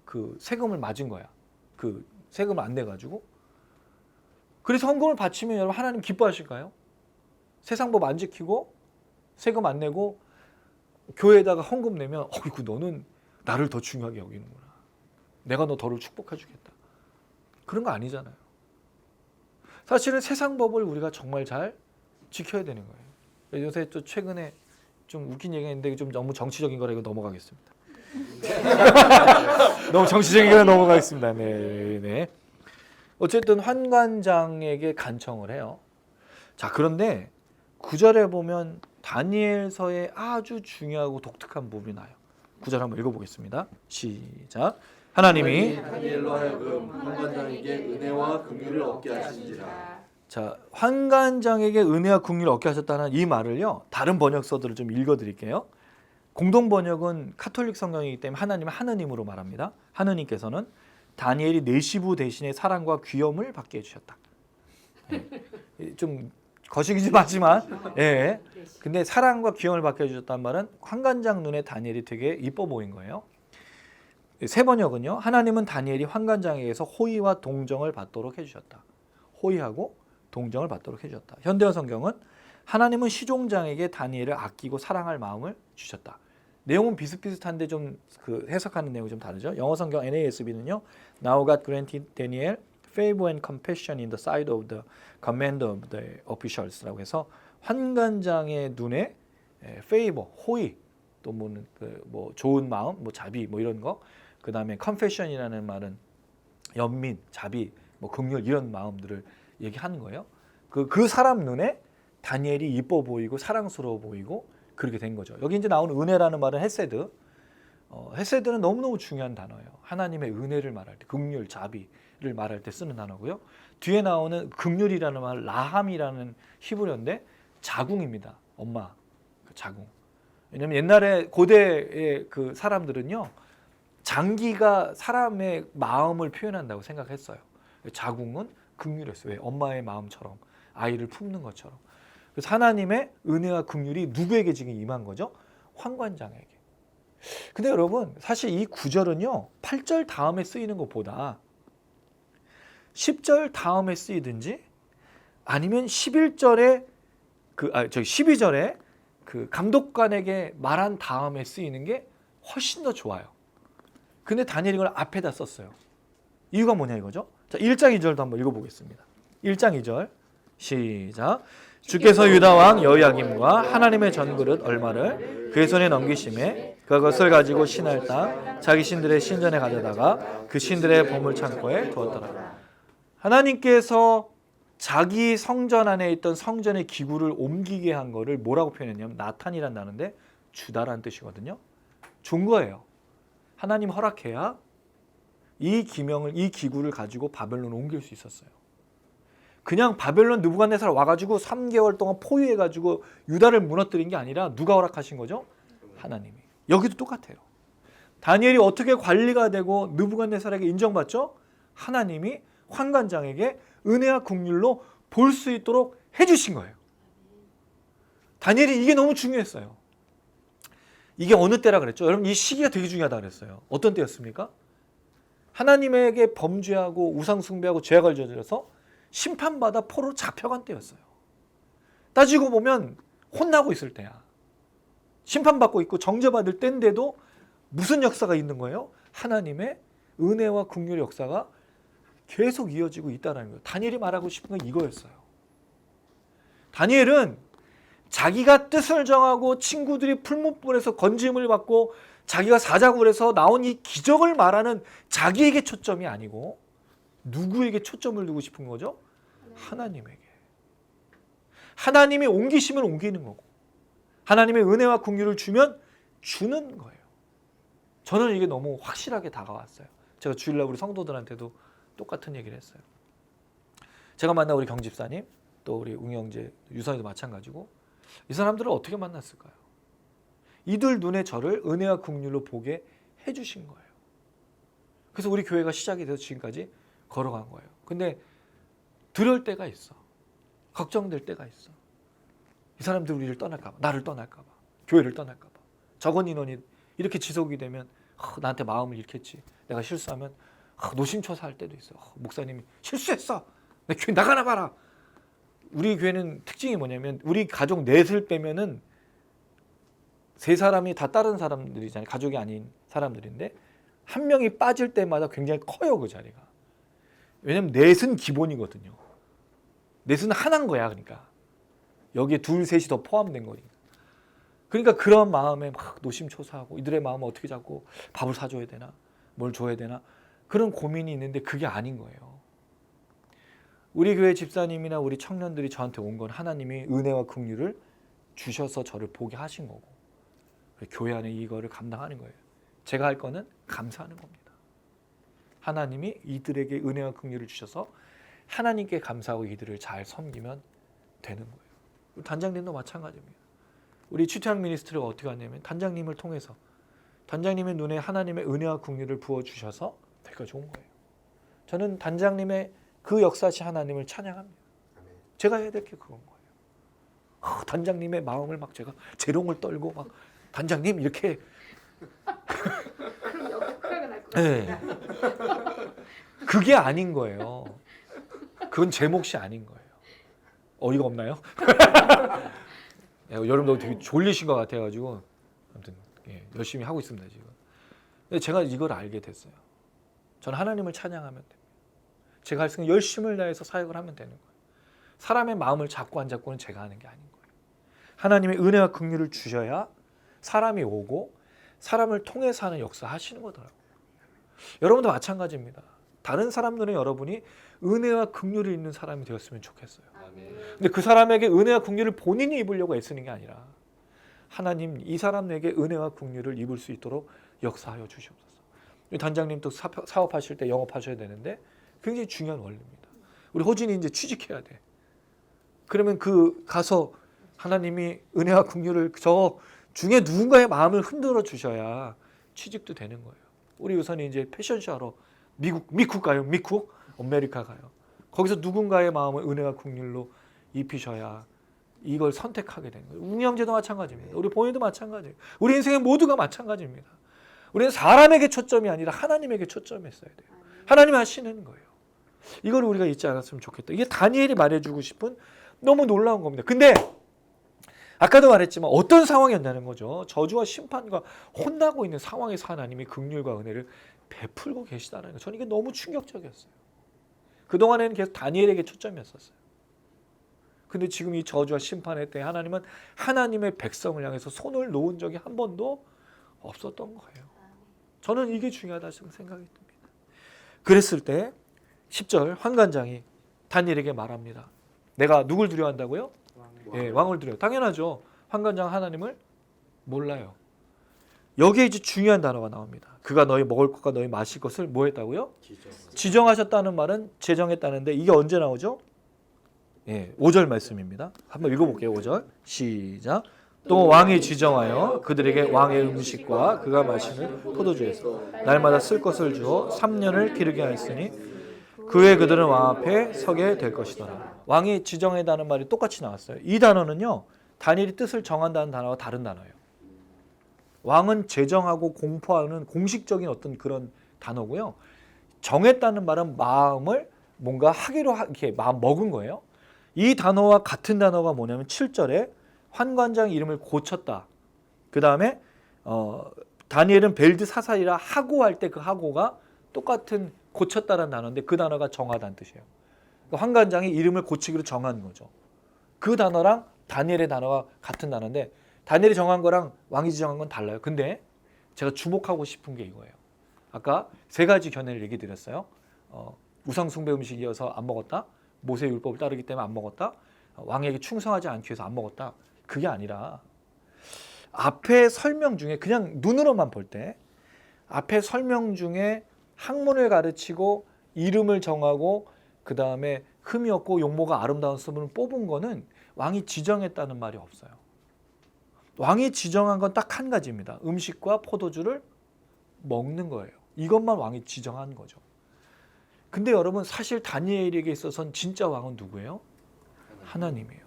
그 세금을 맞은 거야. 그 세금을 안 내가지고. 그래서 헌금을 바치면 여러분 하나님 기뻐하실까요? 세상 법 안 지키고 세금 안 내고 교회에다가 헌금 내면 어이구 너는 나를 더 중요하게 여기는구나. 내가 너 더를 축복해 주겠다. 그런 거 아니잖아요. 사실은 세상 법을 우리가 정말 잘 지켜야 되는 거예요. 요새 또 최근에 좀 웃긴 얘기인데 좀 너무 정치적인 거라 이거 넘어가겠습니다. 너무 정치적인 거라 넘어가겠습니다. 네, 네. 어쨌든 환관장에게 간청을 해요. 자, 그런데 9절에 보면 다니엘서에 아주 중요하고 독특한 부분이 나요. 9절 한번 읽어보겠습니다. 시작. 하나님이 다니엘로 하여금 환관장에게 은혜와 긍휼을 얻게 하신지라. 자, 환관장에게 은혜와 긍휼을 얻게 하셨다는 이 말을요, 다른 번역서들을 좀 읽어드릴게요. 공동 번역은 카톨릭 성경이기 때문에 하나님은 하느님으로 말합니다. 하느님께서는 다니엘이 내시부 대신에 사랑과 귀염을 받게 해주셨다. 예. 좀 거시기좀 하지만, 예. 근데 사랑과 귀염을 받게 해주셨다는 말은 환관장 눈에 다니엘이 되게 이뻐 보인 거예요. 세 번역은요, 하나님은 다니엘이 환관장에게서 호의와 동정을 받도록 해주셨다. 호의하고 동정을 받도록 해주셨다. 현대어 성경은 하나님은 시종장에게 다니엘을 아끼고 사랑할 마음을 주셨다. 내용은 비슷비슷한데 좀 그 해석하는 내용이 좀 다르죠. 영어 성경 NASB는요, Now God granted Daniel favor and compassion in the sight of the commander of the officials라고 해서 환관장의 눈에 favor, 호의, 또 뭐 좋은 마음, 뭐 자비, 뭐 이런 거. 그 다음에 confession이라는 말은 연민, 자비, 뭐 긍휼 이런 마음들을 얘기하는 거예요. 그 사람 눈에 다니엘이 이뻐 보이고 사랑스러워 보이고 그렇게 된 거죠. 여기 이제 나오는 은혜라는 말은 헤세드. 헤세드는 너무너무 중요한 단어예요. 하나님의 은혜를 말할 때, 긍휼, 자비를 말할 때 쓰는 단어고요. 뒤에 나오는 긍휼이라는 말, 라함이라는 히브리어인데 자궁입니다. 엄마, 자궁. 왜냐면 옛날에 고대의 그 사람들은요, 장기가 사람의 마음을 표현한다고 생각했어요. 자궁은 긍휼했어요. 왜? 엄마의 마음처럼 아이를 품는 것처럼. 그래서 하나님의 은혜와 긍휼이 누구에게 지금 임한 거죠? 환관장에게. 근데 여러분, 사실 이 9절은요 8절 다음에 쓰이는 것보다 10절 다음에 쓰이든지 아니면 11절에 12절에 그 감독관에게 말한 다음에 쓰이는 게 훨씬 더 좋아요. 근데 다니엘이 이걸 앞에다 썼어요. 이유가 뭐냐 이거죠? 자, 1장 2절도 한번 읽어보겠습니다. 1장 2절 시작. 주께서 유다 왕 여호야김과 하나님의 전그릇 얼마를 그의 손에 넘기심에 그것을 가지고 신할 땅 자기 신들의 신전에 가져다가 그 신들의 보물 창고에 두었더라. 하나님께서 자기 성전 안에 있던 성전의 기구를 옮기게 한 거를 뭐라고 표현했냐면 나탄이란 단어인데 주다라는 뜻이거든요. 준 거예요. 하나님 허락해야 이 기구를 가지고 바벨론을 옮길 수 있었어요. 그냥 바벨론 느부갓네살 와가지고 3개월 동안 포위해가지고 유다를 무너뜨린 게 아니라 누가 허락하신 거죠? 하나님이. 여기도 똑같아요. 다니엘이 어떻게 관리가 되고 느부갓네살에게 인정받죠? 하나님이 환관장에게 은혜와 긍휼로 볼 수 있도록 해주신 거예요. 다니엘이 이게 너무 중요했어요. 이게 어느 때라 그랬죠? 여러분, 이 시기가 되게 중요하다 그랬어요. 어떤 때였습니까? 하나님에게 범죄하고 우상 숭배하고 죄악을 저질러서 심판받아 포로로 잡혀간 때였어요. 따지고 보면 혼나고 있을 때야. 심판받고 있고 정죄받을 때인데도 무슨 역사가 있는 거예요? 하나님의 은혜와 긍휼의 역사가 계속 이어지고 있다는 거예요. 다니엘이 말하고 싶은 건 이거였어요. 다니엘은 자기가 뜻을 정하고 친구들이 풀무불에서 건짐을 받고 자기가 사자굴 에서 나온 이 기적을 말하는 자기에게 초점이 아니고 누구에게 초점을 두고 싶은 거죠? 하나님에게. 하나님이 옮기시면 옮기는 거고 하나님의 은혜와 긍휼을 주면 주는 거예요. 저는 이게 너무 확실하게 다가왔어요. 제가 주일날 우리 성도들한테도 똑같은 얘기를 했어요. 제가 만난 우리 경집사님 또 우리 웅영재 유선이도 마찬가지고 이 사람들을 어떻게 만났을까요? 이들 눈에 저를 은혜와 긍휼로 보게 해주신 거예요. 그래서 우리 교회가 시작이 돼서 지금까지 걸어간 거예요. 근데 두려울 때가 있어. 걱정될 때가 있어. 이 사람들 우리를 떠날까 봐, 나를 떠날까 봐, 교회를 떠날까 봐. 적은 인원이 이렇게 지속이 되면 나한테 마음을 잃겠지. 내가 실수하면 노심초사할 때도 있어. 목사님이 실수했어. 내 교회 나가나 봐라. 우리 교회는 특징이 뭐냐면 우리 가족 넷을 빼면은 세 사람이 다 다른 사람들이잖아요. 가족이 아닌 사람들인데 한 명이 빠질 때마다 굉장히 커요, 그 자리가. 왜냐면 넷은 기본이거든요. 넷은 하나인 거야, 그러니까. 여기에 둘, 셋이 더 포함된 거니까. 그러니까 그런 마음에 막 노심초사하고 이들의 마음을 어떻게 잡고 밥을 사줘야 되나 뭘 줘야 되나 그런 고민이 있는데 그게 아닌 거예요. 우리 교회 집사님이나 우리 청년들이 저한테 온 건 하나님이 은혜와 긍휼을 주셔서 저를 보게 하신 거고 교회 안에 이거를 감당하는 거예요. 제가 할 거는 감사하는 겁니다. 하나님이 이들에게 은혜와 긍휼을 주셔서 하나님께 감사하고 이들을 잘 섬기면 되는 거예요. 단장님도 마찬가지입니다. 우리 취태학 미니스트리가 어떻게 하냐면 단장님을 통해서 단장님의 눈에 하나님의 은혜와 긍휼을 부어주셔서 되게 좋은 거예요. 저는 단장님의 그 역사시 하나님을 찬양합니다. 제가 해야 될 게 그건 거예요. 단장님의 마음을 막 제가 재롱을 떨고 막 단장님 이렇게 그럼 여기 큰일 날것 네. 같아요. 그게 아닌 거예요. 그건 제 몫이 아닌 거예요. 어이가 없나요? 여러분 너무 되게 졸리신 것 같아가지고 아무튼 열심히 하고 있습니다 지금. 근데 제가 이걸 알게 됐어요. 저는 하나님을 찬양하면 됩니다. 제가 할 수 있는 열심을 다해서 사역을 하면 되는 거예요. 사람의 마음을 잡고 안 잡고는 제가 하는 게 아닌 거예요. 하나님의 은혜와 긍휼을 주셔야 사람이 오고 사람을 통해서 하는 역사 하시는 거더라고요. 여러분도 마찬가지입니다. 다른 사람들은 여러분이 은혜와 긍휼이 있는 사람이 되었으면 좋겠어요. 근데 그 사람에게 은혜와 긍휼을 본인이 입으려고 애쓰는 게 아니라 하나님 이 사람에게 은혜와 긍휼을 입을 수 있도록 역사하여 주시옵소서. 단장님도 사업하실 때 영업하셔야 되는데 굉장히 중요한 원리입니다. 우리 호진이 이제 취직해야 돼. 그러면 그 가서 하나님이 은혜와 긍휼을 저 중에 누군가의 마음을 흔들어 주셔야 취직도 되는 거예요. 우리 우선이 이제 패션쇼하러 미국 가요. 미국? 아메리카 가요. 거기서 누군가의 마음을 은혜와 긍휼로 입히셔야 이걸 선택하게 되는 거예요. 운영제도 마찬가지입니다. 우리 본인도 마찬가지예요. 우리 인생의 모두가 마찬가지입니다. 우리는 사람에게 초점이 아니라 하나님에게 초점을 써야 돼요. 하나님 하시는 거예요. 이걸 우리가 잊지 않았으면 좋겠다. 이게 다니엘이 말해주고 싶은 너무 놀라운 겁니다. 근데 아까도 말했지만 어떤 상황이었냐는 거죠. 저주와 심판과 혼나고 있는 상황에서 하나님이 긍휼과 은혜를 베풀고 계시다는 거. 저는 이게 너무 충격적이었어요. 그동안에는 계속 다니엘에게 초점이었었어요. 근데 지금 이 저주와 심판의 때 하나님은 하나님의 백성을 향해서 손을 놓은 적이 한 번도 없었던 거예요. 저는 이게 중요하다 생각이 듭니다. 그랬을 때 10절 환관장이 다니엘에게 말합니다. 내가 누굴 두려워한다고요? 예, 왕을 두려워. 당연하죠. 환관장 하나님을 몰라요. 여기에 이제 중요한 단어가 나옵니다. 그가 너희 먹을 것과 너희 마실 것을 뭐 했다고요? 지정하셨다는 말은 제정했다는데 이게 언제 나오죠? 예, 5절 말씀입니다. 한번 읽어볼게요. 5절 시작. 또 왕이 지정하여 그들에게 왕의 음식과 그가 마시는 포도주에서 날마다 쓸 것을 주어 3년을 기르게 하였으니 그에 그들은 왕 앞에 서게 될 것이더라. 왕이 지정했다는 말이 똑같이 나왔어요. 이 단어는요, 다니엘이 뜻을 정한다는 단어가 다른 단어예요. 왕은 제정하고 공포하는 공식적인 어떤 그런 단어고요. 정했다는 말은 마음을 뭔가 하기로 이렇게 마음 먹은 거예요. 이 단어와 같은 단어가 뭐냐면 7절에 환관장 이름을 고쳤다. 그 다음에 다니엘은 벨드사살이라 하고 할 때 그 하고가 똑같은 고쳤다라는 단어인데 그 단어가 정하다는 뜻이에요. 그러니까 환관장이 이름을 고치기로 정한 거죠. 그 단어랑 다니엘의 단어가 같은 단어인데 다니엘이 정한 거랑 왕이 지정한 건 달라요. 근데 제가 주목하고 싶은 게 이거예요. 아까 세 가지 견해를 얘기 드렸어요. 우상 숭배 음식이어서 안 먹었다. 모세의 율법을 따르기 때문에 안 먹었다. 왕에게 충성하지 않기 위해서 안 먹었다. 그게 아니라 앞에 설명 중에 그냥 눈으로만 볼 때 앞에 설명 중에 학문을 가르치고 이름을 정하고 그 다음에 흠이 없고 용모가 아름다운 수분을 뽑은 거는 왕이 지정했다는 말이 없어요. 왕이 지정한 건 딱 한 가지입니다. 음식과 포도주를 먹는 거예요. 이것만 왕이 지정한 거죠. 근데 여러분 사실 다니엘에게 있어서는 진짜 왕은 누구예요? 하나님이에요.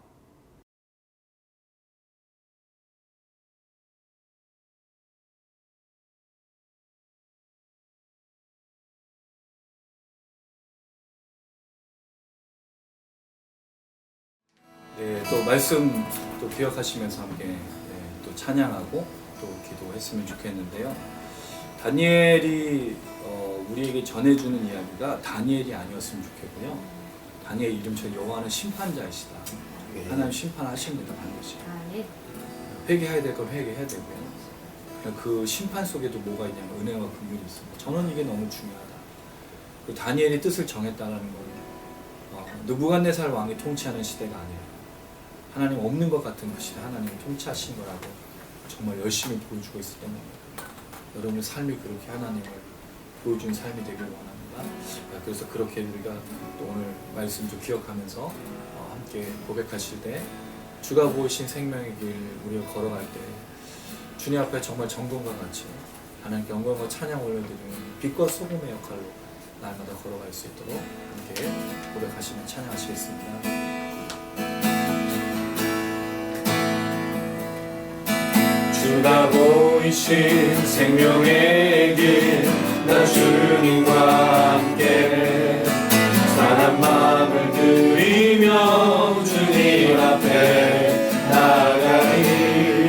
네, 또 말씀 또 기억하시면서 함께 또 찬양하고 또 기도했으면 좋겠는데요. 다니엘이 우리에게 전해주는 이야기가 다니엘이 아니었으면 좋겠고요. 다니엘 이름처럼 여호와는 심판자이시다. 하나님 심판하십니다 반드시. 아멘. 회개해야 될 건 회개해야 되고요. 그 심판 속에도 뭐가 있냐면 은혜와 긍휼이 있습니다. 저는 이게 너무 중요하다. 그 다니엘이 뜻을 정했다라는 건 느부갓네살 왕이 통치하는 시대가 아니라 하나님 없는 것 같은 그 시대 하나님이 통치하신 거라고 정말 열심히 보여주고 있었던 겁니다. 여러분의 삶이 그렇게 하나님을 보여주는 삶이 되길 원합니다. 그래서 그렇게 우리가 또 오늘 말씀 좀 기억하면서 함께 고백하실 때 주가 보이신 생명의 길 우리가 걸어갈 때 주님 앞에 정말 정금과 같이 하나님께 영광과 찬양 올려드리는 빛과 소금의 역할로 날마다 걸어갈 수 있도록 함께 고백하시며 찬양하시겠습니다. 주가 보이신 생명의 길 나 주님과 함께 사랑 마음을 드리며 주님 앞에 나가리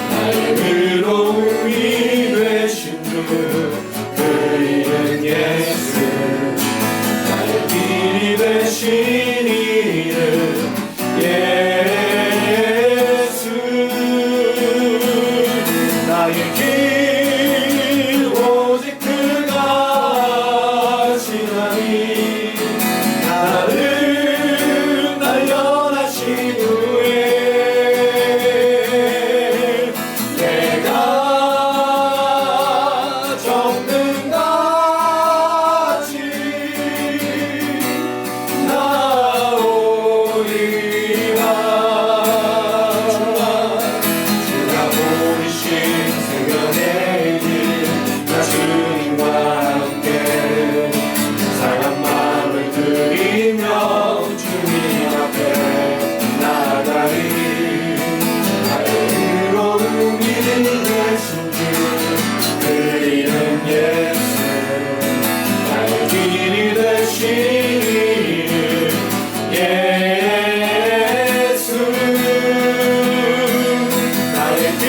나의 의로움이 되신 주 그 이름 예수 나의 길이 되신 이름 예수 나의 길 오직 그가 지나니 나를 날려하신 후에 내가 적는 같이 나오리라 주가 보이신 생명의 길 나 주님과 함께 사랑 마음을 드리며 주님 앞에 나가리 나의 의로움이 되신 주 그 이름 예수 나의 길이 되신 이름 예수 나의 길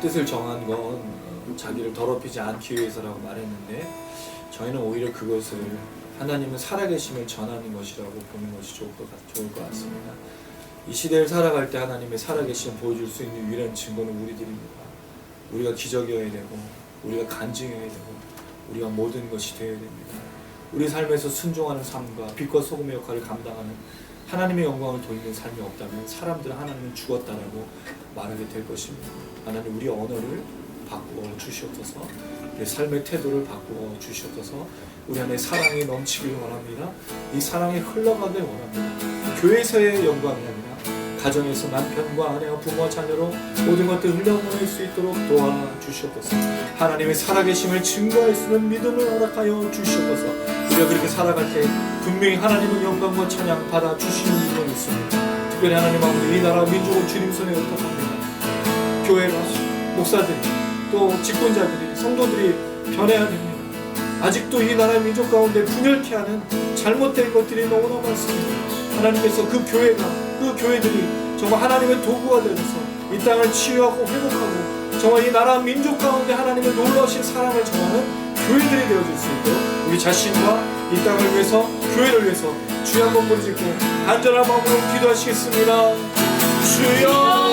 뜻을 정한 건 자기를 더럽히지 않기 위해서라고 말했는데 저희는 오히려 그것을 하나님은 살아계심을 전하는 것이라고 보는 것이 좋을 것 같습니다. 이 시대를 살아갈 때 하나님의 살아계심을 보여줄 수 있는 유일한 증거는 우리들입니다. 우리가 기적이어야 되고 우리가 간증해야 되고 우리가 모든 것이 되어야 됩니다. 우리 삶에서 순종하는 삶과 빛과 소금의 역할을 감당하는 하나님의 영광을 돌리는 삶이 없다면 사람들은 하나님은 죽었다라고 말하게 될 것입니다. 하나님 우리 언어를 바꾸어 주시옵소서. 우리 삶의 태도를 바꾸어 주시옵소서. 우리 안에 사랑이 넘치길 원합니다. 이 사랑이 흘러가길 원합니다. 교회에서의 영광이 아니라 가정에서 남편과 아내와 부모와 자녀로 모든 것들을 흘려보낼 수 있도록 도와주시옵소서. 하나님의 살아계심을 증거할 수 있는 믿음을 허락하여 주시옵소서. 우리가 그렇게 살아갈 때 분명히 하나님은 영광과 찬양 받아주시는 줄로 믿습니다. 특별히 하나님 아버지 이 나라 민족을 주님 손에 의탁합니다. 교회가 목사들이 또 직분자들이 성도들이 변해야 됩니다. 아직도 이 나라 민족 가운데 분열케 하는 잘못된 것들이 너무나 많습니다. 하나님께서 그 교회가 그 교회들이 정말 하나님의 도구가 되어서 이 땅을 치유하고 회복하고 정말 이 나라 민족 가운데 하나님의 놀라우신 사랑을 전하는 교회들이 되어줄 수 있도록 우리 자신과 이 땅을 위해서 교회를 위해서 주여 한번 부르짖고 간절한 마음으로 기도하시겠습니다. 주여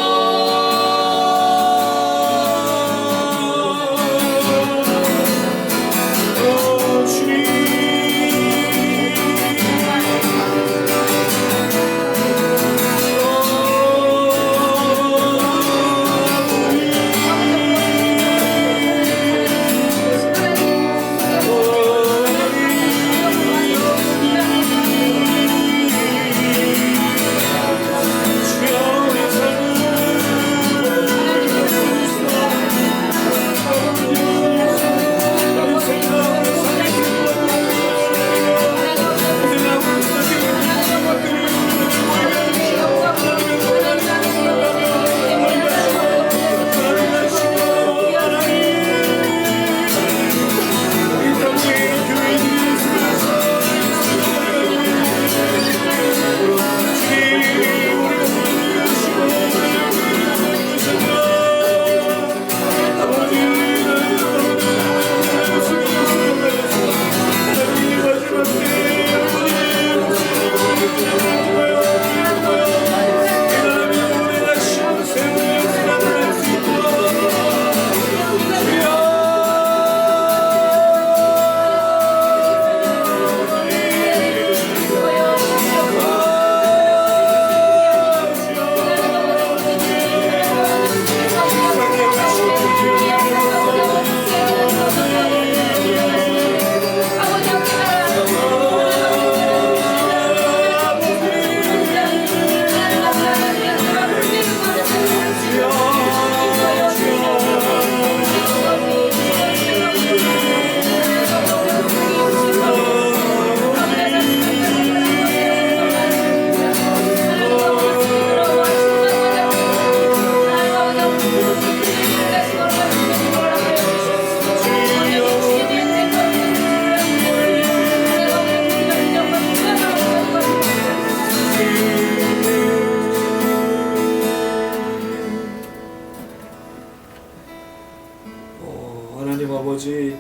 하나님 아버지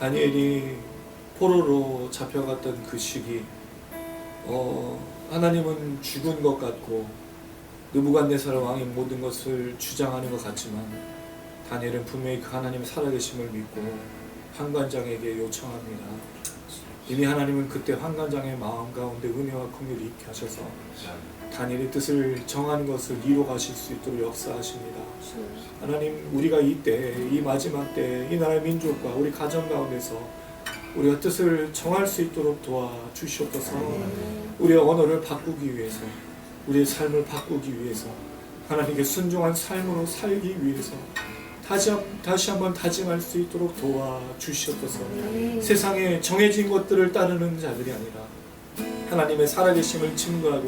다니엘이 포로로 잡혀갔던 그 시기 하나님은 죽은 것 같고 느부갓네살 왕이 모든 것을 주장하는 것 같지만 다니엘은 분명히 그 하나님 살아계심을 믿고 환관장에게 요청합니다. 이미 하나님은 그때 환관장의 마음 가운데 은혜와 긍휼이 있게 하셔서 다니엘의 뜻을 정한 것을 이루어가실 수 있도록 역사하십니다. 하나님 우리가 이때 이 마지막 때 이 나라의 민족과 우리 가정 가운데서 우리가 뜻을 정할 수 있도록 도와주시옵소서. 우리의 언어를 바꾸기 위해서 우리의 삶을 바꾸기 위해서 하나님께 순종한 삶으로 살기 위해서 다시 한번 다짐할 수 있도록 도와주시옵소서. 세상에 정해진 것들을 따르는 자들이 아니라 하나님의 살아계심을 증거하고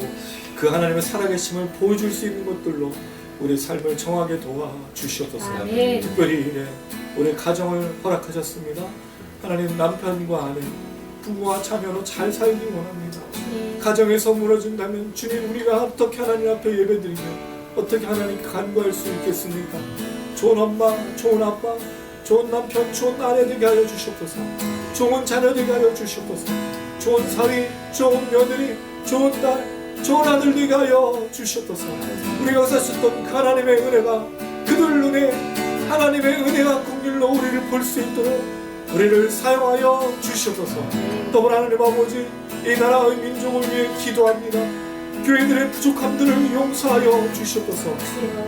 그 하나님의 살아계심을 보여줄 수 있는 것들로 우리 삶을 정하게 도와주시옵소서. 특별히 우리 가정을 허락하셨습니다. 하나님 남편과 아내, 부부와 자녀로 잘 살기 원합니다. 가정에서 무너진다면 주님 우리가 어떻게 하나님 앞에 예배드리며 어떻게 하나님께 간구할 수 있겠습니까? 좋은 엄마, 좋은 아빠, 좋은 남편, 좋은 아내 되게 하여 주시옵소서. 좋은 자녀 되게 하여 주시옵소서. 좋은 사위, 좋은 며느리, 좋은 딸, 좋은 아들 되게 하여 주시옵소서. 우리가 사셨던 그 하나님의 은혜가 그들 눈에 하나님의 은혜와 긍휼로 우리를 볼 수 있도록 우리를 사용하여 주시옵소서. 더불어 하나님 아버지, 이 나라의 민족을 위해 기도합니다. 교회들의 부족함들을 용서하여 주시옵소서.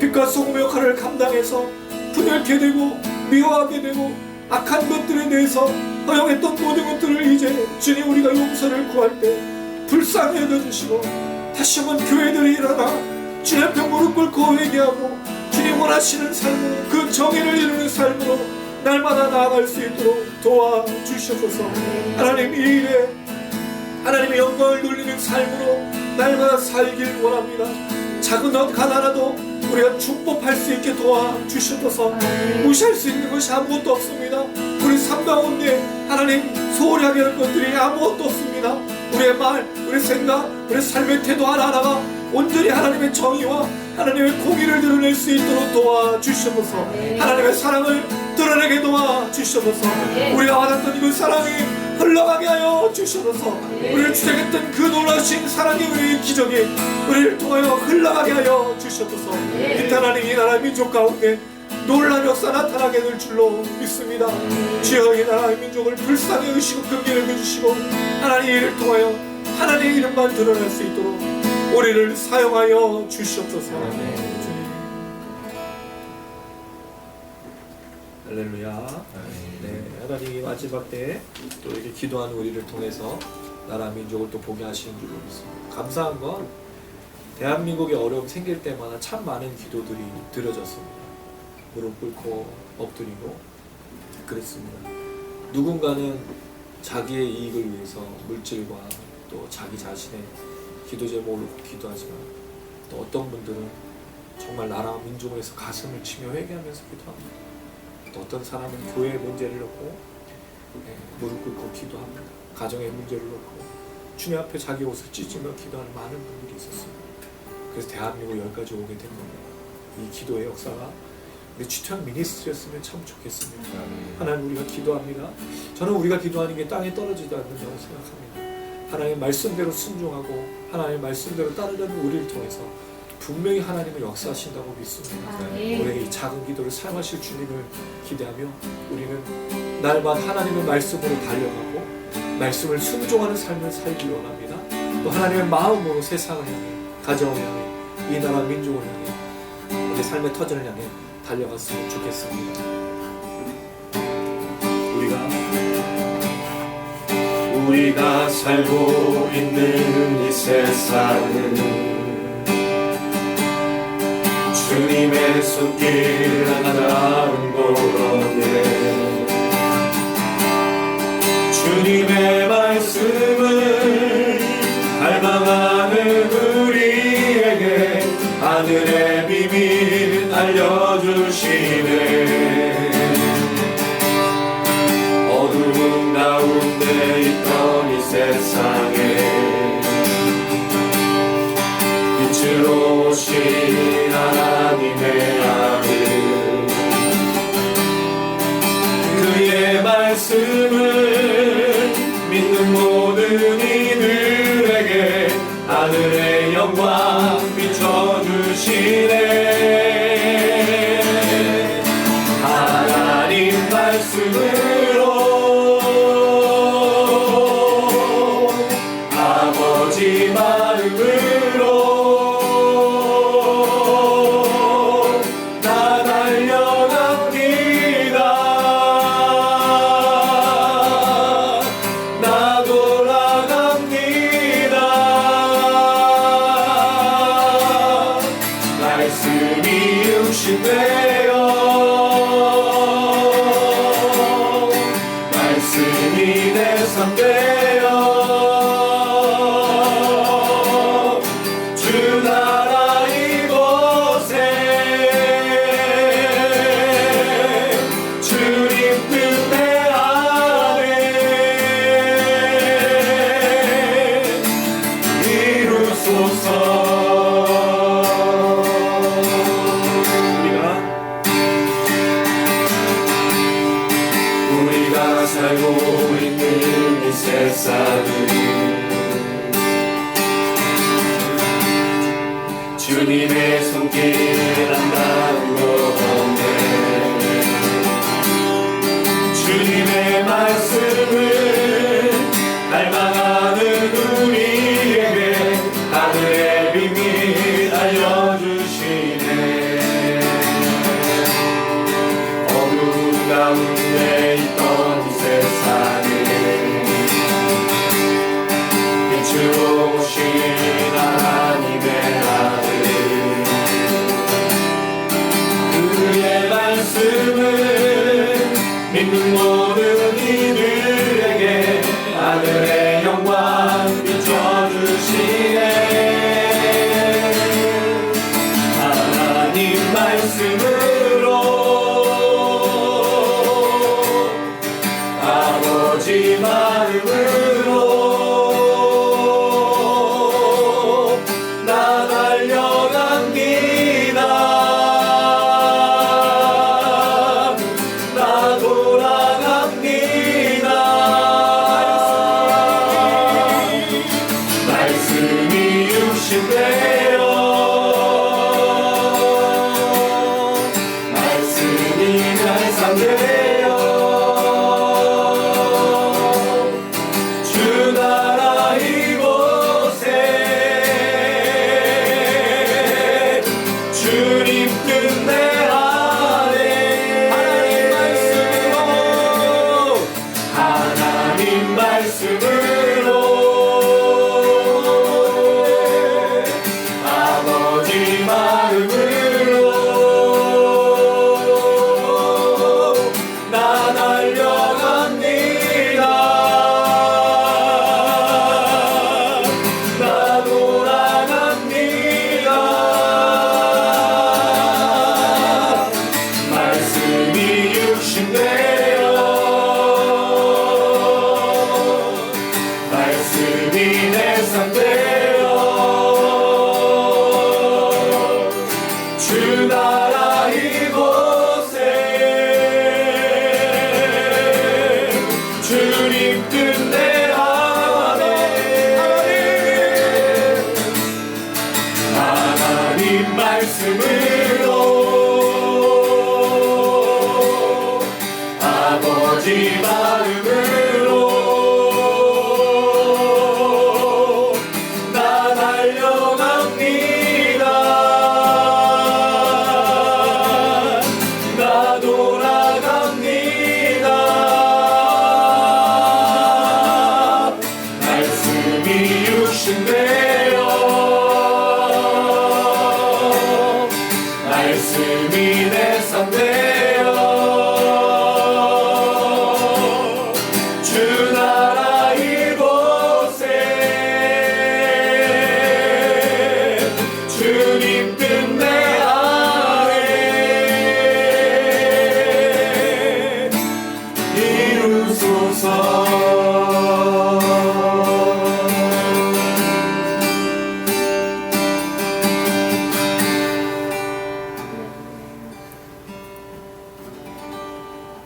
빛과 소금의 역할을 감당해서 분열케 되고 미워하게 되고 악한 것들에 대해서 허용했던 모든 것들을 이제 주님 우리가 용서를 구할 때 불쌍히 여겨주시고 다시 한번 교회들이 일어나 주님 앞에 무릎 꿇고 회개하고 주님 원하시는 삶으로 그 정의를 이루는 삶으로 날마다 나아갈 수 있도록 도와주시옵소서. 하나님 이 일에 하나님의 영광을 돌리는 삶으로 날마다 살길 원합니다. 작은 것 하나라도 우리가 축복할 수 있게 도와주시옵소서. 무시할 수 있는 것이 아무것도 없습니다. 우리 삶 가운데 하나님 소홀히 하게 할 것들이 아무것도 없습니다. 우리의 말, 우리 생각, 우리 삶의 태도 하나하나가 온전히 하나님의 정의와 하나님의 공의를 드러낼 수 있도록 도와주시옵소서. 하나님의 사랑을 드러내게 도와주시옵소서. 우리가 받았던 그 사랑이 흘러가게 하여 주시옵소서. 우리를 주장했던 그 놀라신 사랑의 우리의 기적이 우리를 통하여 흘러가게 하여 주시옵소서. 이때 하나님 이 나라 민족 가운데 놀라운 역사 나타나게 될 줄로 믿습니다. 주여 이 나라의 민족을 불쌍히 여기시고 긍휼히 여겨주시고 하나님 이를 통하여 하나님의 이름만 드러날 수 있도록 우리를 사용하여 주시옵소서. 주님. 할렐루야. 네, 하나님이 마지막 때에 또 이렇게 기도하는 우리를 통해서 나라 민족을 또 보게 하시는 줄로 믿습니다. 감사한 건 대한민국에 어려움이 생길 때마다 참 많은 기도들이 드려졌습니다. 무릎 꿇고 엎드리고 그랬습니다. 누군가는 자기의 이익을 위해서 물질과 또 자기 자신의 기도 제목을 놓고 기도하지만 또 어떤 분들은 정말 나라와 민족을 위해서 가슴을 치며 회개하면서 기도합니다. 또 어떤 사람은 교회의 문제를 놓고 무릎 꿇고 기도합니다. 가정의 문제를 놓고 주님 앞에 자기 옷을 찢으며 기도하는 많은 분들이 있었습니다. 그래서 대한민국 여기까지 오게 된 겁니다. 이 기도의 역사가 우리 주천 미니스트리였으면 참 좋겠습니다. 하나님 우리가 기도합니다. 저는 우리가 기도하는 게 땅에 떨어지지 않는다고 생각합니다. 하나님의 말씀대로 순종하고 하나님의 말씀대로 따르려는 우리를 통해서 분명히 하나님은 역사하신다고 믿습니다. 우리의 이 작은 기도를 사용하실 주님을 기대하며 우리는 날마다 하나님의 말씀으로 달려가고 말씀을 순종하는 삶을 살기 원합니다. 또 하나님의 마음으로 세상을 향해 가정을 향해 이 나라 민족을 향해 우리 삶의 터전을 향해 달려갔으면 좋겠습니다. 우리가 살고 있는 이 세상은 주님의 손길 아름다운 곳에 주님의 말씀을 갈망하는 우리에게 하늘의 비밀 알려주시네. 어두운 가운데 있던 이 세상에 빛으로 오신 하나님의 아들 그의 말씀을 믿는 모든 이들에게 하늘의 영광 비춰주시네. 하나님 말씀으로 아버지 마음으로 나 달려갑니다. 나 돌아갑니다. 말씀이 육신되어 말씀이 내 삶 되어 주 나라 이곳에 주님 뜻대 안에 이루소서. 역사들이 주님의 손길 한가운데 주님의 말씀을 갈망하는 우리에게 하늘의 비밀 알려주시네. 어두운 가운데 있던 이 세상을 빛으로 오신 하나님의 아들 그의 말씀을 믿는 모든 이들에게 하늘의 영광 비춰주시네. 하나님 말씀으로 아버지 마음으로 나 달려갑니다. 나 돌아갑니다. 말씀이 육신되어 말씀이 날상되어 주 나라 이곳에 주님 뜻내 안에 하나님 말씀으로 아버지 마음으로 나 달려갑니다. 나 돌아갑니다. 말씀이 육신되어 말씀이 내 삶되어 주 나라 이곳에 주님 뜻내 안에 하나님 말씀으로 아버지 마음으로 나 달려갑니다. 나 돌아갑니다. 말씀이 육신되어 말씀이 내 삶되어 주 나라 이곳에 주님 뜻내 안에 이루소서.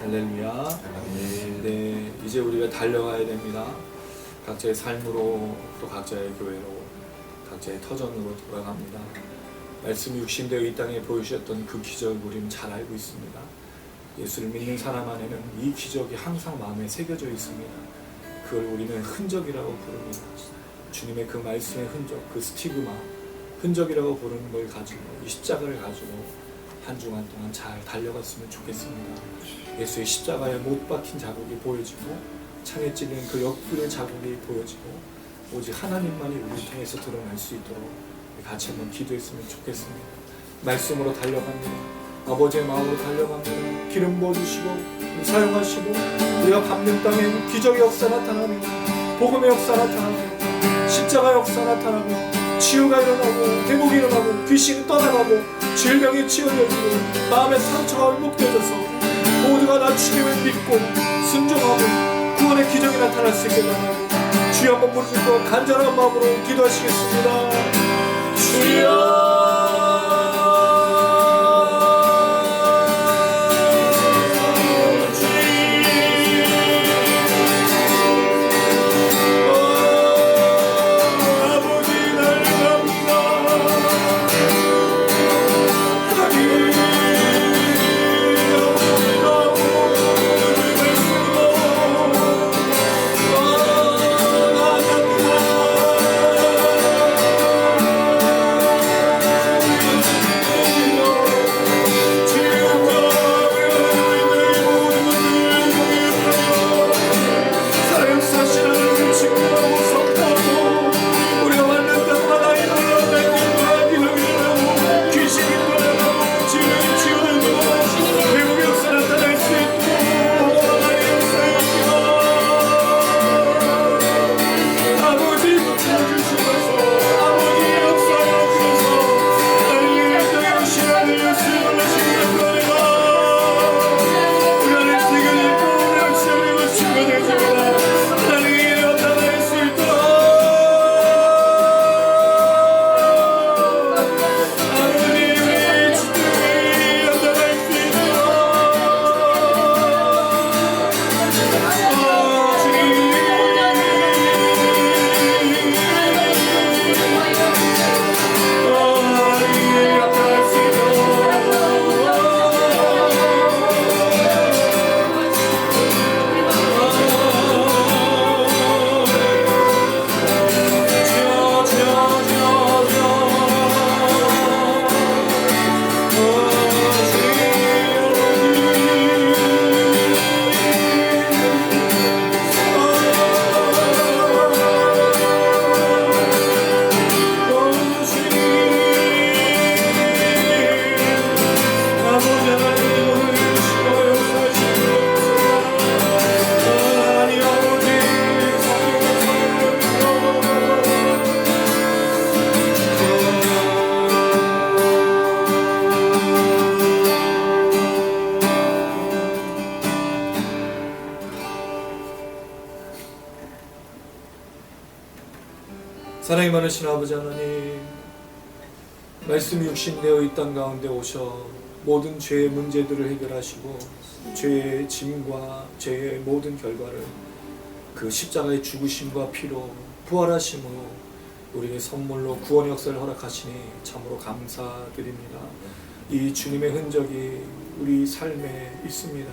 할렐루야. 네, 이제 우리가 달려가야 됩니다. 각자의 삶으로 또 각자의 교회로 각자의 터전으로 돌아갑니다. 말씀이 육신되어 이 땅에 보여주셨던 그 기적을 우리는 잘 알고 있습니다. 예수를 믿는 사람 안에는 이 기적이 항상 마음에 새겨져 있습니다. 그걸 우리는 흔적이라고 부릅니다. 주님의 그 말씀의 흔적, 그 스티그마, 흔적이라고 부르는 걸 가지고 이 십자가를 가지고 한 주간 동안 잘 달려갔으면 좋겠습니다. 예수의 십자가에 못 박힌 자국이 보여지고 창에 찔린 그 옆구리의 자국이 보여지고 오직 하나님만이 우리를 통해서 드러날 수 있도록 같이 한번 기도했으면 좋겠습니다. 말씀으로 달려갑니다. 아버지의 마음으로 달려갑니다. 기름 부어주시고 사용하시고 우리가 밟는 땅에 기적의 역사 나타나며 복음의 역사 나타나며 십자가 역사 나타나며 치유가 일어나고 회복이 일어나고 귀신이 떠나가고 질병이 치유되어지고 마음의 상처가 회복되어져서 모두가 나 주님을 믿고 순종하고 구원의 기적이 나타날 수 있게 바라고 주여 한번 부르시고 간절한 마음으로 기도하시겠습니다. 주여 많으신 아버지 하나님, 말씀이 육신되어 이 땅 가운데 오셔 모든 죄의 문제들을 해결하시고 죄의 짐과 죄의 모든 결과를 그 십자가의 죽으심과 피로 부활하심으로 우리에게 선물로 구원 역사를 허락하시니 참으로 감사드립니다. 이 주님의 흔적이 우리 삶에 있습니다.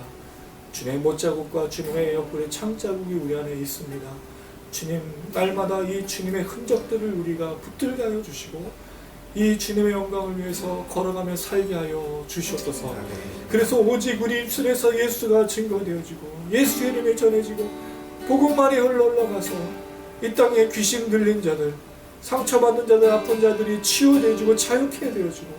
주님의 못자국과 주님의 옆구리의 창자국이 우리 안에 있습니다. 주님, 날마다 이 주님의 흔적들을 우리가 붙들게 하여 주시고 이 주님의 영광을 위해서 걸어가며 살게 하여 주시옵소서. 그래서 오직 우리 입술에서 예수가 증거되어지고 예수의 이름이 전해지고 복음만이 흘러가서 이 땅에 귀신 들린 자들, 상처받는 자들, 아픈 자들이 치유되어지고 자유케 되어지고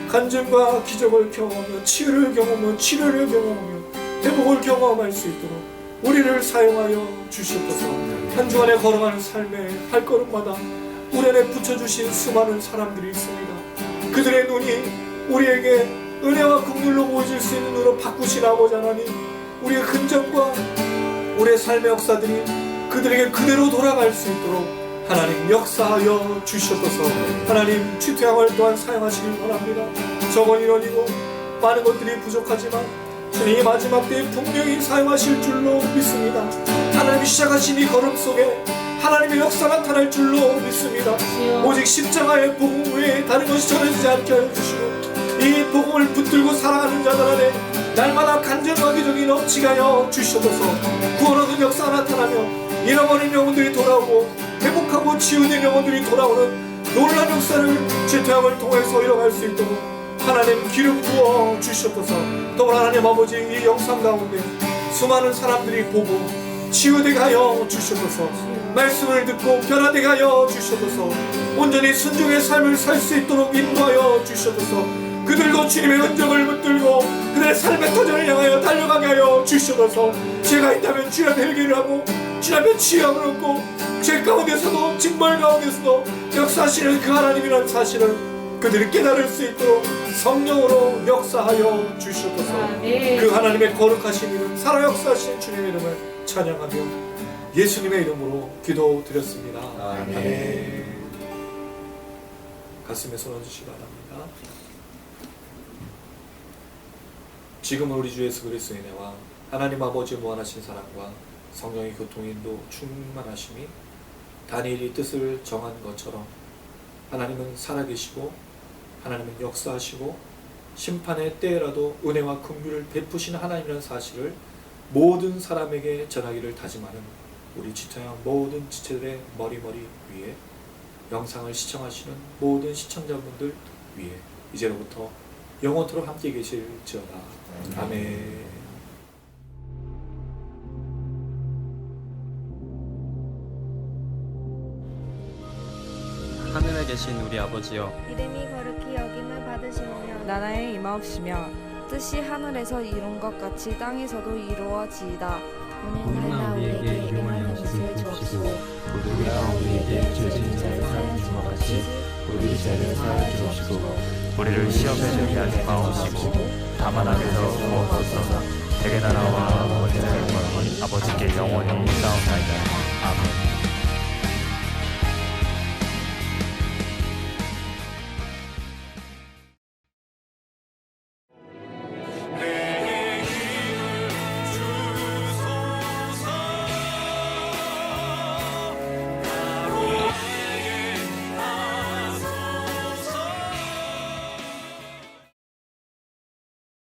간증과 기적을 경험하며 치유를 경험하며 치료를 경험하며 회복을 경험할 수 있도록 우리를 사용하여 주시옵소서. 한 주간에 걸어가는 삶의 발걸음마다 우리 안에 붙여주신 수많은 사람들이 있습니다. 그들의 눈이 우리에게 은혜와 긍휼로 보여질 수 있는 눈으로 바꾸신 아버지 하나님, 우리의 흔적과 우리의 삶의 역사들이 그들에게 그대로 돌아갈 수 있도록 하나님 역사하여 주시옵소서. 하나님 취퇴양을 또한 사용하시길 원합니다. 적은 인원이고 많은 것들이 부족하지만 주님이 마지막 때에 분명히 사용하실 줄로 믿습니다. 하나님이 시작하신 이 걸음 속에 하나님의 역사가 나타날 줄로 믿습니다. 오직 십자가의 복음 외에 다른 것이 전해지지 않게 하여 주시고 이 복음을 붙들고 살아가는 자들 안에 날마다 간절과 기적이 넘치게 하여 주시옵소서. 구원하는 역사가 나타나며 잃어버린 영혼들이 돌아오고 회복하고 치유된 영혼들이 돌아오는 놀라운 역사를 죄퇴함을 통해서 이뤄갈 수 있도록 하나님 기름 부어 주시옵소서. 또 하나님 아버지, 이 영상 가운데 수많은 사람들이 보고 치유되게 하여 주시옵소서. 말씀을 듣고 변화되게 하여 주시옵소서. 온전히 순종의 삶을 살 수 있도록 인도하여 주시옵소서. 그들도 주님의 흔적을 붙들고 그들의 삶의 터전을 향하여 달려가게 하여 주시옵소서. 죄가 있다면 주의 앞에 회개를 하고 주의 앞에 치유함을 얻고 죄 가운데서도 징벌 가운데서도 역사하시는 그 하나님이라는 사실을 그들이 깨달을 수 있도록 성령으로 역사하여 주시옵소서. 그 하나님의 거룩하신 이름, 살아 역사하신 주님의 이름을 찬양하며 예수님의 이름으로 기도드렸습니다. 아멘. 가슴에 손 얹으시기 바랍니다. 지금은 우리 주 예수 그리스도의 은혜와 하나님 아버지의 무한하신 사랑과 성령의 교통인도 충만하심이 다니엘이 뜻을 정한 것처럼 하나님은 살아계시고 하나님은 역사하시고 심판의 때라도 은혜와 긍휼을 베푸시는 하나님이라는 사실을 모든 사람에게 전하기를 다짐하는 우리 지토양 모든 지체들의 머리머리 위에 영상을 시청하시는 모든 시청자분들 위에 이제로부터 영원토록 함께 계실지어다. 아멘. 하늘에 계신 우리 아버지여, 이름이 거룩히 여김을 받으시며 나라에 임하옵시며 뜻이 하늘에서 이룬 것 같이 땅에서도 이루어지이다. 오늘날 우리에게 일용할 양식을 주옵시고 우리가 우리에게 죄 지은 자를 사하여 준 것 같이 우리 죄를 사하여 주옵시고 우리를 시험에 들게 하지 마옵시고 다만 악에서 구하옵소서. 대개 나라와 권세와 영광이 아버지께 영원히 있사옵나이다. 아멘.